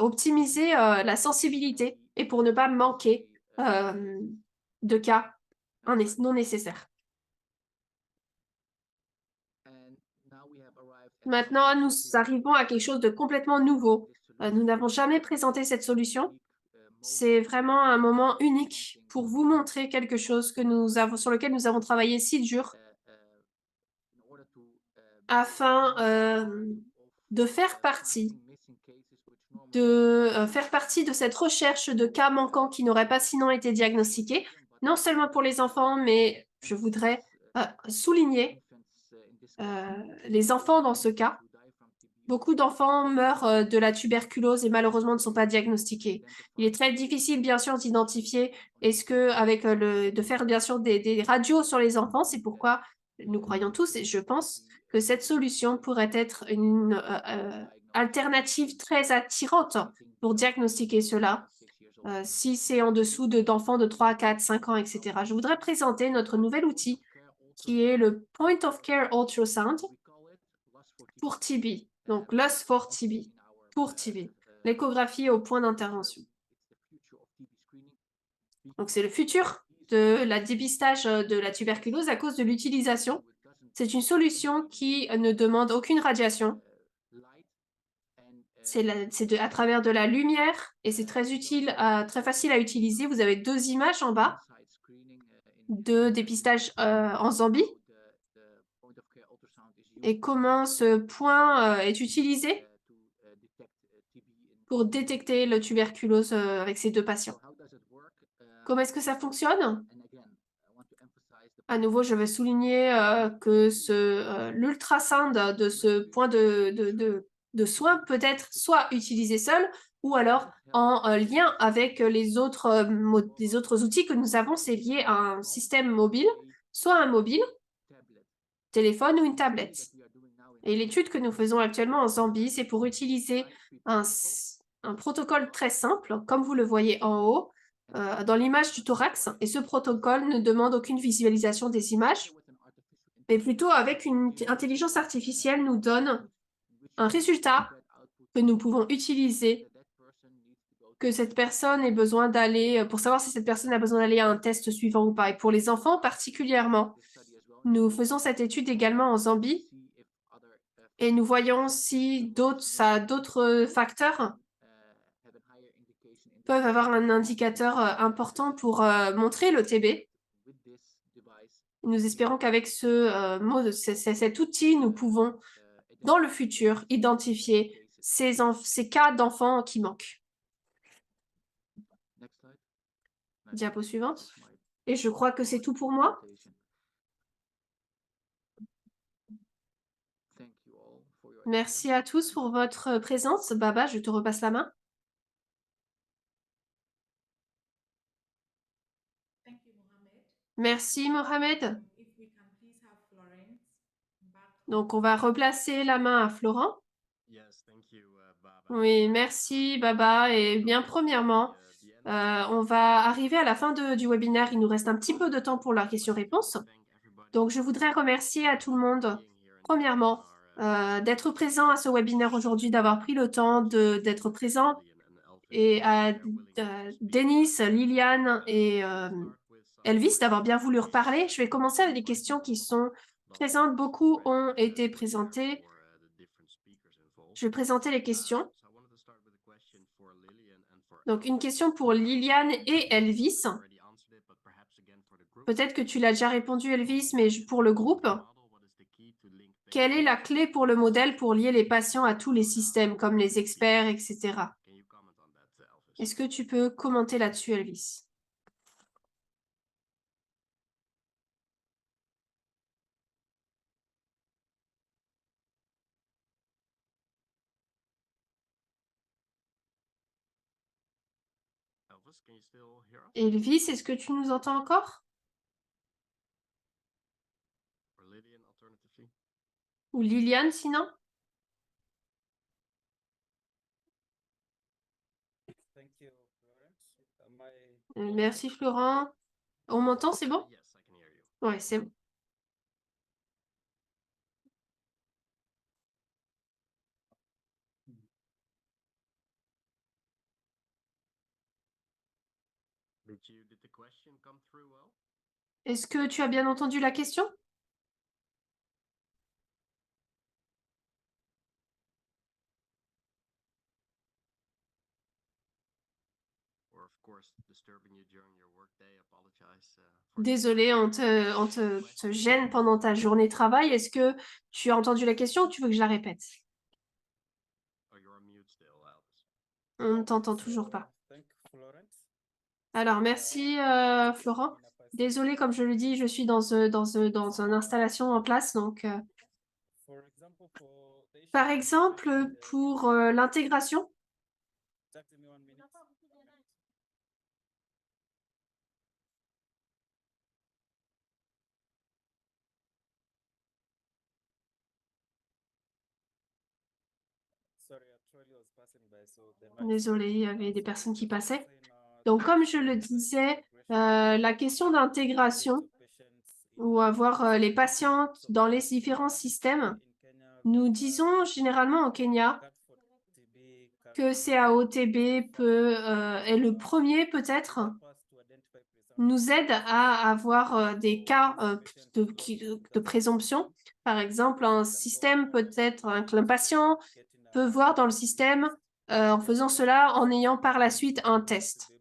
optimiser la sensibilité et pour ne pas manquer de cas non nécessaires. Maintenant, nous arrivons à quelque chose de complètement nouveau. Nous n'avons jamais présenté cette solution. C'est vraiment un moment unique pour vous montrer quelque chose sur lequel nous avons travaillé si dur afin de faire partie de cette recherche de cas manquants qui n'auraient pas sinon été diagnostiqués, non seulement pour les enfants, mais je voudrais souligner les enfants dans ce cas. Beaucoup d'enfants meurent de la tuberculose et malheureusement ne sont pas diagnostiqués. Il est très difficile, bien sûr, d'identifier de faire bien sûr des radios sur les enfants. C'est pourquoi nous croyons tous, et je pense que cette solution pourrait être une alternative très attirante pour diagnostiquer cela. Si c'est en dessous d'enfants de 3, 4, 5 ans, etc. Je voudrais présenter notre nouvel outil qui est le Point of Care Ultrasound pour TB. Donc, Loss for TB, pour TB. L'échographie au point d'intervention. Donc, c'est le futur de la dépistage de la tuberculose à cause de l'utilisation. C'est une solution qui ne demande aucune radiation. C'est à travers de la lumière et c'est très utile, très facile à utiliser. Vous avez 2 images en bas de dépistage en Zambie et comment ce point est utilisé pour détecter le tuberculose avec ces 2 patients. Comment est-ce que ça fonctionne? À nouveau, je vais souligner que l'ultrasound de ce point de soin peut être soit utilisé seul ou alors en lien avec les autres outils que nous avons. C'est lié à un système mobile, soit un mobile, téléphone ou une tablette. Et l'étude que nous faisons actuellement en Zambie, c'est pour utiliser un protocole très simple, comme vous le voyez en haut, dans l'image du thorax. Et ce protocole ne demande aucune visualisation des images, mais plutôt avec une intelligence artificielle nous donne un résultat que nous pouvons utiliser, que cette personne ait besoin d'aller, pour savoir si cette personne a besoin d'aller à un test suivant ou pas. Et pour les enfants particulièrement, nous faisons cette étude également en Zambie et nous voyons si d'autres facteurs peuvent avoir un indicateur important pour montrer le TB. Nous espérons qu'avec cet outil, nous pouvons, dans le futur, identifier ces cas d'enfants qui manquent. Diapo suivante. Et je crois que c'est tout pour moi. Merci à tous pour votre présence. Baba, je te repasse la main. Thank you, Mohamed. Merci, Mohamed. If we can please have Florence back. Donc, on va replacer la main à Florent. Oui, merci, Baba. Et bien, premièrement, on va arriver à la fin du webinaire. Il nous reste un petit peu de temps pour la question-réponse. Donc, je voudrais remercier à tout le monde, premièrement, d'être présent à ce webinaire aujourd'hui, d'avoir pris le temps d'être présent, et à Denis, Liliane et Elvis d'avoir bien voulu reparler. Je vais commencer avec des questions qui sont présentes. Beaucoup ont été présentées. Je vais présenter les questions. Donc, une question pour Liliane et Elvis. Peut-être que tu l'as déjà répondu, Elvis, mais pour le groupe. Quelle est la clé pour le modèle pour lier les patients à tous les systèmes, comme les experts, etc. Est-ce que tu peux commenter là-dessus, Elvis? Elvis, est-ce que tu nous entends encore? Ou Liliane, sinon? Merci, Florent. On m'entend, c'est bon? Ouais, c'est bon. Est-ce que tu as bien entendu la question? Désolé, te gêne pendant ta journée de travail. Est-ce que tu as entendu la question ou tu veux que je la répète? On ne t'entend toujours pas. Alors, merci Florent. Désolé, comme je le dis, je suis dans une installation en place. Donc, par exemple, pour l'intégration, désolé, il y avait des personnes qui passaient. Donc, comme je le disais, la question d'intégration ou avoir les patients dans les différents systèmes, nous disons généralement au Kenya que CAOTB est le premier peut-être, nous aide à avoir des cas de présomption. Par exemple, un système peut-être, un patient peut voir dans le système en faisant cela, en ayant par la suite un test.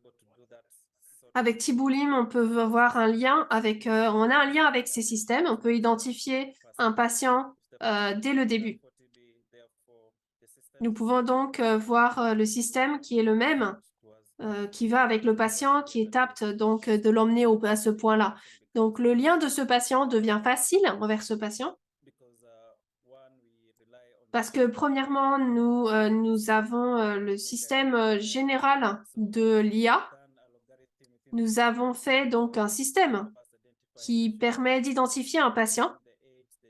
Avec Tiboulim, on peut avoir un lien avec, on a un lien avec ces systèmes, on peut identifier un patient dès le début. Nous pouvons donc voir le système qui est le même, qui va avec le patient, qui est apte donc de l'emmener à ce point-là. Donc le lien de ce patient devient facile envers ce patient. Parce que premièrement, nous avons le système général de l'IA. Nous avons fait donc un système qui permet d'identifier un patient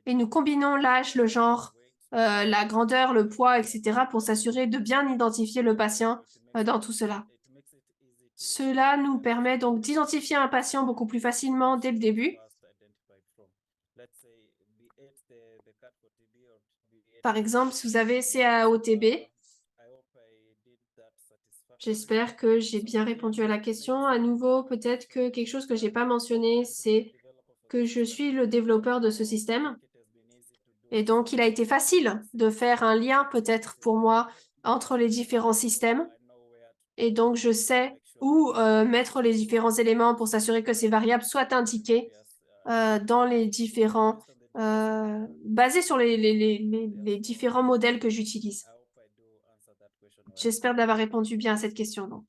et nous combinons l'âge, le genre, la grandeur, le poids, etc. pour s'assurer de bien identifier le patient dans tout cela. Cela nous permet donc d'identifier un patient beaucoup plus facilement dès le début. Par exemple, si vous avez CAOTB, j'espère que j'ai bien répondu à la question. À nouveau, peut-être que quelque chose que je n'ai pas mentionné, c'est que je suis le développeur de ce système. Et donc, il a été facile de faire un lien peut-être pour moi entre les différents systèmes. Et donc, je sais où mettre les différents éléments pour s'assurer que ces variables soient indiquées dans les différents... basées sur les différents modèles que j'utilise. J'espère d'avoir répondu bien à cette question. Donc.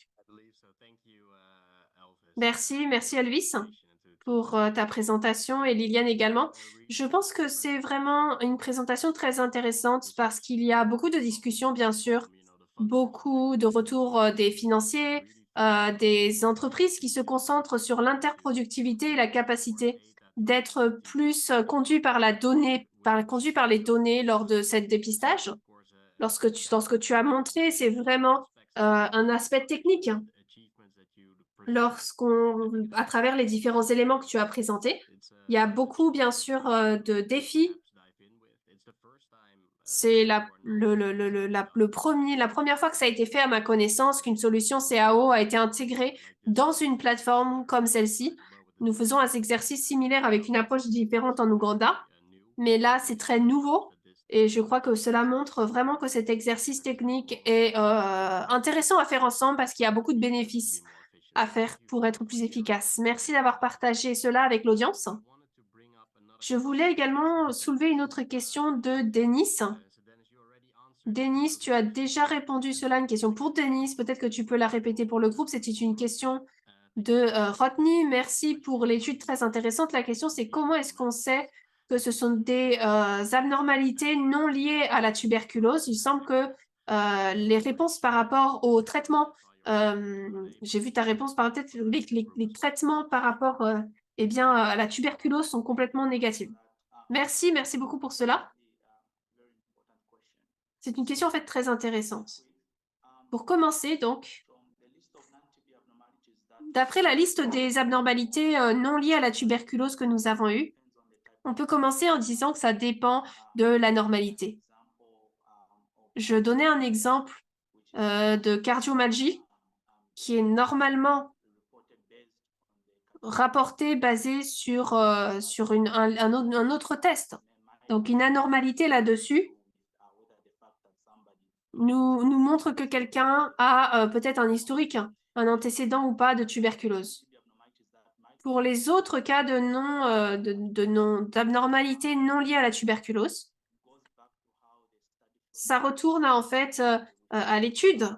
Merci Elvis pour ta présentation et Liliane également. Je pense que c'est vraiment une présentation très intéressante parce qu'il y a beaucoup de discussions, bien sûr, beaucoup de retours des financiers, des entreprises qui se concentrent sur l'interproductivité et la capacité d'être plus conduit par la donnée, conduit par les données lors de cette dépistage. Dans ce que tu as montré, c'est vraiment un aspect technique à travers les différents éléments que tu as présentés. Il y a beaucoup, bien sûr, de défis. C'est la première fois que ça a été fait à ma connaissance qu'une solution CAO a été intégrée dans une plateforme comme celle-ci. Nous faisons un exercice similaire avec une approche différente en Ouganda, mais là, c'est très nouveau. Et je crois que cela montre vraiment que cet exercice technique est intéressant à faire ensemble parce qu'il y a beaucoup de bénéfices à faire pour être plus efficace. Merci d'avoir partagé cela avec l'audience. Je voulais également soulever une autre question de Denis. Denis, tu as déjà répondu cela, une question pour Denis. Peut-être que tu peux la répéter pour le groupe. C'était une question de Rodney. Merci pour l'étude très intéressante. La question, c'est comment est-ce qu'on sait que ce sont des abnormalités non liées à la tuberculose? Il semble que les réponses par rapport au traitement, j'ai vu ta réponse par peut-être les traitements par rapport à la tuberculose sont complètement négatifs. Merci beaucoup pour cela. C'est une question en fait très intéressante. Pour commencer, donc, d'après la liste des abnormalités non liées à la tuberculose que nous avons eues, on peut commencer en disant que ça dépend de la normalité. Je donnais un exemple de cardiomyalgie qui est normalement rapporté basé sur un autre test. Donc, une anormalité là-dessus nous montre que quelqu'un a peut-être un historique un antécédent ou pas de tuberculose. Pour les autres cas d'abnormalité non liée à la tuberculose, ça retourne en fait à l'étude.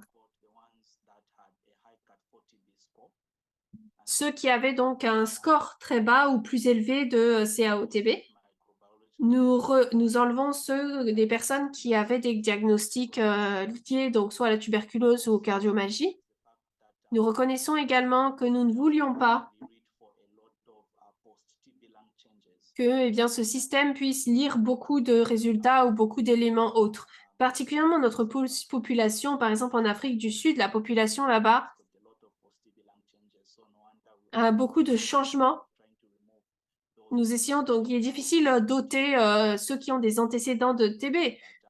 Ceux qui avaient donc un score très bas ou plus élevé de CAOTB, nous enlevons ceux des personnes qui avaient des diagnostics liés donc soit à la tuberculose ou aux cardiomyopathies. Nous reconnaissons également que nous ne voulions pas que ce système puisse lire beaucoup de résultats ou beaucoup d'éléments autres. Particulièrement notre population, par exemple en Afrique du Sud, la population là-bas a beaucoup de changements. Nous essayons donc, il est difficile d'ôter ceux qui ont des antécédents de TB,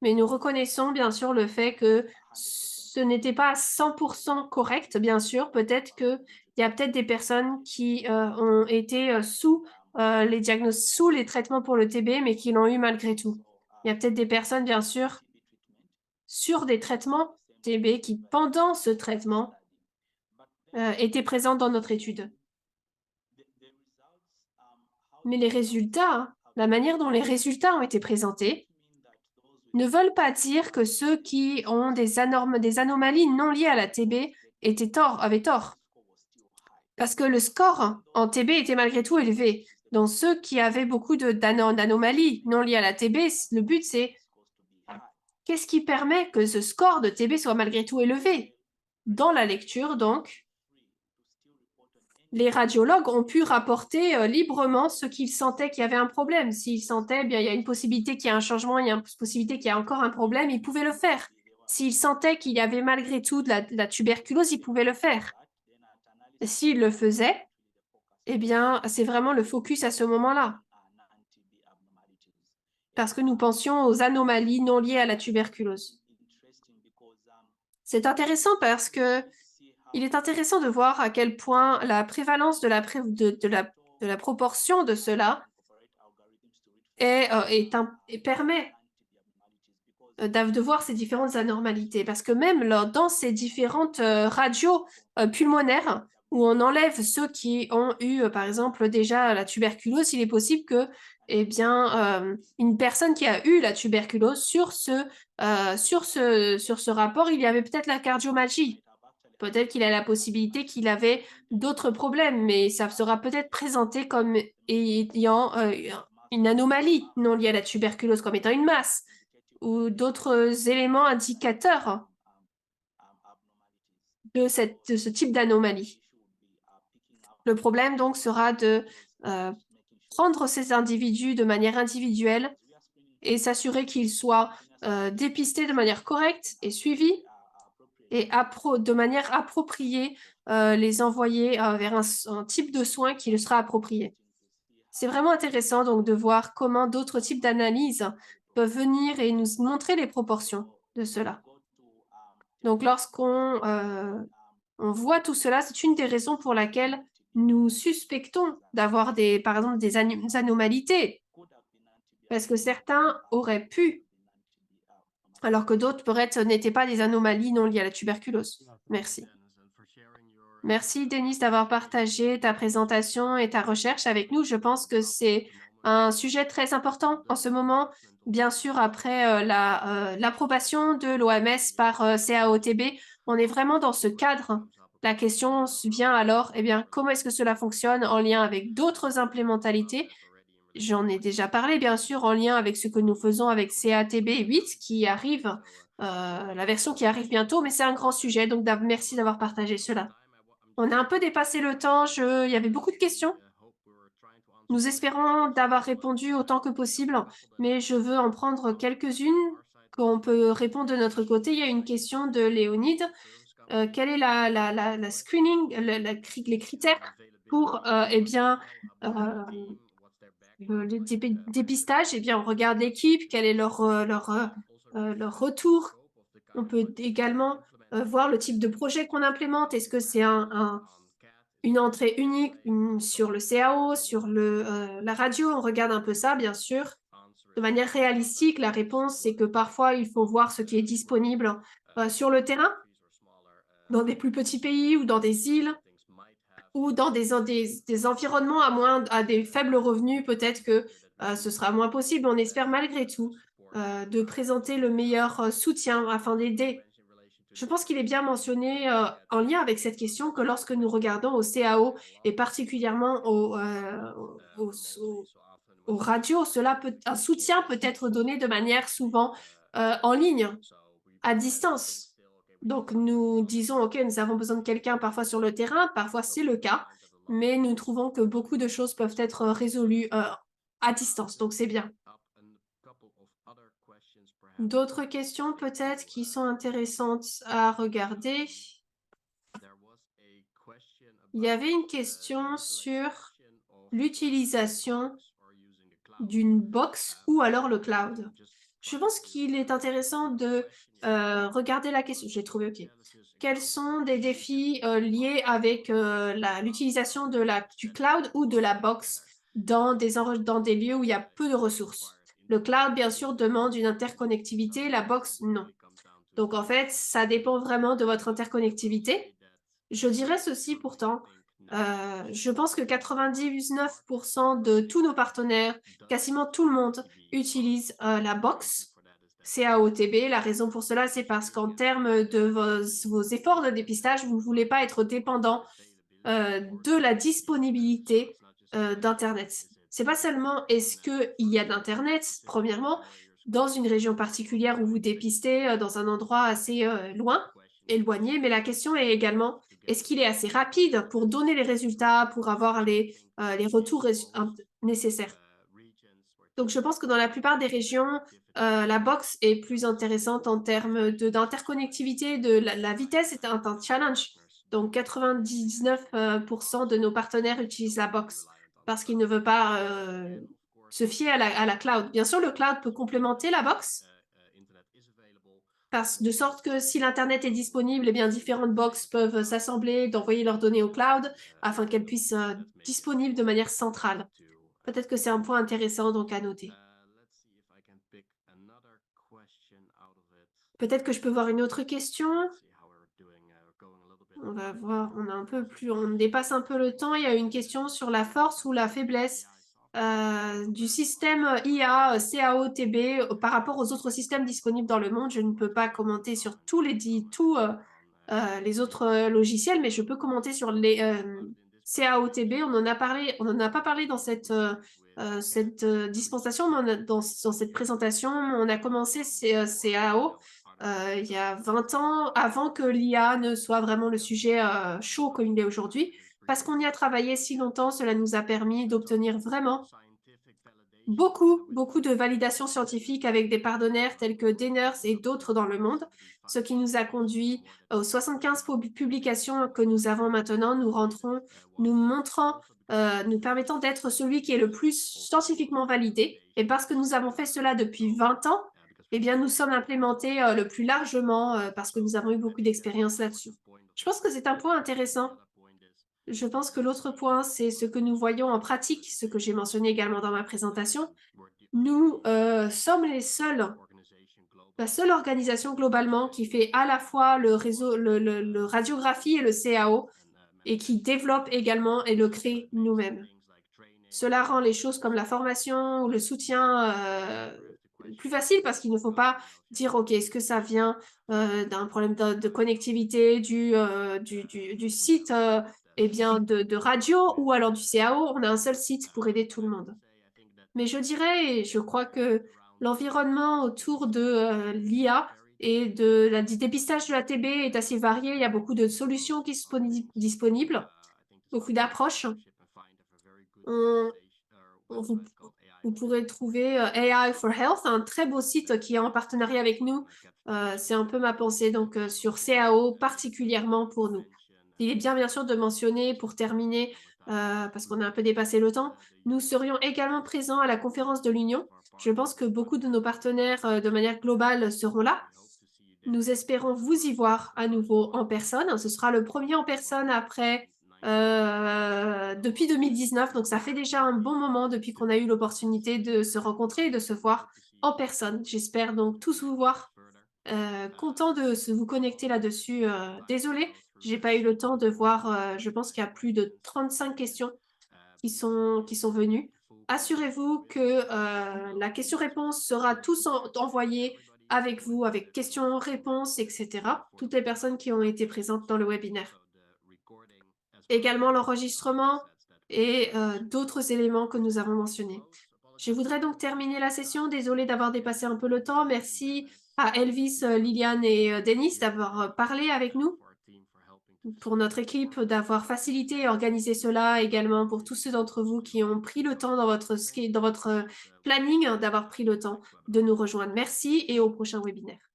mais nous reconnaissons bien sûr le fait que ce n'était pas 100% correct, bien sûr. Peut-être qu'il y a peut-être des personnes qui ont été sous les traitements pour le TB, mais qui l'ont eu malgré tout. Il y a peut-être des personnes, bien sûr, sur des traitements TB qui, pendant ce traitement, étaient présentes dans notre étude. Mais les résultats, la manière dont les résultats ont été présentés, ne veulent pas dire que ceux qui ont des anomalies non liées à la TB avaient tort. Parce que le score en TB était malgré tout élevé. Donc ceux qui avaient beaucoup d'anomalies non liées à la TB, le but c'est qu'est-ce qui permet que ce score de TB soit malgré tout élevé? Dans la lecture, donc, les radiologues ont pu rapporter librement ce qu'ils sentaient qu'il y avait un problème. S'ils sentaient, il y a une possibilité qu'il y ait un changement, il y a une possibilité qu'il y ait encore un problème, ils pouvaient le faire. S'ils sentaient qu'il y avait malgré tout de la tuberculose, ils pouvaient le faire. S'ils le faisaient, c'est vraiment le focus à ce moment-là. Parce que nous pensions aux anomalies non liées à la tuberculose. C'est intéressant parce que il est intéressant de voir à quel point la prévalence de la proportion de cela permet de voir ces différentes anormalités. Parce que même dans ces différentes radios pulmonaires, où on enlève ceux qui ont eu, par exemple, déjà la tuberculose, il est possible que une personne qui a eu la tuberculose, sur ce rapport, il y avait peut-être la cardiomyopathy. Peut-être qu'il a la possibilité qu'il avait d'autres problèmes, mais ça sera peut-être présenté comme ayant une anomalie non liée à la tuberculose, comme étant une masse, ou d'autres éléments indicateurs de ce type d'anomalie. Le problème, donc, sera de prendre ces individus de manière individuelle et s'assurer qu'ils soient dépistés de manière correcte et suivis, et de manière appropriée, les envoyer vers un type de soin qui leur sera approprié. C'est vraiment intéressant donc de voir comment d'autres types d'analyses peuvent venir et nous montrer les proportions de cela. Donc lorsqu'on on voit tout cela, c'est une des raisons pour laquelle nous suspectons d'avoir par exemple des anomalies, parce que certains auraient pu, alors que d'autres peut-être n'étaient pas des anomalies non liées à la tuberculose. Merci. Merci, Denis, d'avoir partagé ta présentation et ta recherche avec nous. Je pense que c'est un sujet très important en ce moment, bien sûr, après l'approbation de l'OMS par CAOTB. On est vraiment dans ce cadre. La question vient alors, comment est-ce que cela fonctionne en lien avec d'autres implémentalités? J'en ai déjà parlé, bien sûr, en lien avec ce que nous faisons avec CATB 8 qui arrive, la version qui arrive bientôt, mais c'est un grand sujet, donc merci d'avoir partagé cela. On a un peu dépassé le temps, il y avait beaucoup de questions. Nous espérons d'avoir répondu autant que possible, mais je veux en prendre quelques-unes qu'on peut répondre de notre côté. Il y a une question de Léonide. Quel est la screening, les critères pour le dépistage? On regarde l'équipe, quel est leur retour. On peut également voir le type de projet qu'on implémente. Est-ce que c'est une entrée unique sur le CAO, sur la radio? On regarde un peu ça, bien sûr. De manière réalistique, la réponse, c'est que parfois, il faut voir ce qui est disponible sur le terrain. dans des plus petits pays ou dans des îles ou dans des environnements à des faibles revenus, peut-être que ce sera moins possible. On espère malgré tout de présenter le meilleur soutien afin d'aider. Je pense qu'il est bien mentionné en lien avec cette question que lorsque nous regardons au CAO et particulièrement aux radios, un soutien peut être donné de manière souvent en ligne, à distance. Donc nous disons, OK, nous avons besoin de quelqu'un parfois sur le terrain, parfois c'est le cas, mais nous trouvons que beaucoup de choses peuvent être résolues à distance, donc c'est bien. D'autres questions peut-être qui sont intéressantes à regarder. Il y avait une question sur l'utilisation d'une box ou alors le cloud. Je pense qu'il est intéressant de regarder la question. J'ai trouvé OK. Quels sont des défis liés avec l'utilisation du cloud ou de la box dans des lieux où il y a peu de ressources? Le cloud, bien sûr, demande une interconnectivité, la box, non. Donc, en fait, ça dépend vraiment de votre interconnectivité. Je dirais ceci pourtant, je pense que 99% de tous nos partenaires, quasiment tout le monde, utilise la box CAOTB. La raison pour cela, c'est parce qu'en termes de vos efforts de dépistage, vous ne voulez pas être dépendant de la disponibilité d'Internet. C'est pas seulement est-ce qu'il y a d'Internet, premièrement, dans une région particulière où vous dépistez, dans un endroit assez éloigné, mais la question est également est-ce qu'il est assez rapide pour donner les résultats, pour avoir les retours nécessaires. Donc je pense que dans la plupart des régions, la box est plus intéressante en termes d'interconnectivité, la vitesse est un challenge. Donc 99% de nos partenaires utilisent la box parce qu'ils ne veulent pas se fier à la cloud. Bien sûr, le cloud peut complémenter la box, de sorte que si l'Internet est disponible, eh bien, différentes boxes peuvent s'assembler, d'envoyer leurs données au cloud afin qu'elles puissent être disponibles de manière centrale. Peut-être que c'est un point intéressant donc à noter. Peut-être que je peux voir une autre question. On va voir, on dépasse un peu le temps. Il y a une question sur la force ou la faiblesse du système IA CAO-TB par rapport aux autres systèmes disponibles dans le monde. Je ne peux pas commenter sur tous les autres logiciels, mais je peux commenter sur les CAO-TB. On n'en a pas parlé dans cette dispensation, mais dans cette présentation. On a commencé CAO il y a 20 ans, avant que l'IA ne soit vraiment le sujet chaud comme il est aujourd'hui. Parce qu'on y a travaillé si longtemps, cela nous a permis d'obtenir vraiment beaucoup de validations scientifiques avec des partenaires tels que Denners et d'autres dans le monde, ce qui nous a conduit aux 75 publications que nous avons maintenant, nous permettant d'être celui qui est le plus scientifiquement validé. Et parce que nous avons fait cela depuis 20 ans, eh bien, nous sommes implémentés le plus largement parce que nous avons eu beaucoup d'expérience là-dessus. Je pense que c'est un point intéressant. Je pense que l'autre point, c'est ce que nous voyons en pratique, ce que j'ai mentionné également dans ma présentation. Nous sommes la seule organisation globalement qui fait à la fois le réseau, le radiographie et le CAO, et qui développe également et le crée nous-mêmes. Cela rend les choses comme la formation ou le soutien plus facile parce qu'il ne faut pas dire ok, est-ce que ça vient d'un problème de connectivité du site eh bien de radio ou alors du CAO. On a un seul site pour aider tout le monde. Mais je dirais, et je crois que l'environnement autour de l'IA et du dépistage de la TB est assez varié. Il y a beaucoup de solutions qui sont disponibles, beaucoup d'approches. Vous pourrez trouver AI for Health, un très beau site qui est en partenariat avec nous. C'est un peu ma pensée donc sur CAO particulièrement pour nous. Il est bien sûr de mentionner pour terminer, parce qu'on a un peu dépassé le temps, nous serions également présents à la conférence de l'Union. Je pense que beaucoup de nos partenaires de manière globale seront là. Nous espérons vous y voir à nouveau en personne. Ce sera le premier en personne depuis 2019, donc ça fait déjà un bon moment depuis qu'on a eu l'opportunité de se rencontrer et de se voir en personne. J'espère donc tous vous voir Content de vous connecter là-dessus. Désolée, j'ai pas eu le temps de voir, je pense qu'il y a plus de 35 questions qui sont venues. Assurez-vous que la question-réponse sera tous envoyée avec vous, avec questions-réponses, etc. Toutes les personnes qui ont été présentes dans le webinaire. Également l'enregistrement et d'autres éléments que nous avons mentionnés. Je voudrais donc terminer la session. Désolée d'avoir dépassé un peu le temps. Merci à Elvis, Liliane et Denis d'avoir parlé avec nous, pour notre équipe d'avoir facilité et organisé cela, également pour tous ceux d'entre vous qui ont pris le temps dans votre planning, d'avoir pris le temps de nous rejoindre. Merci et au prochain webinaire.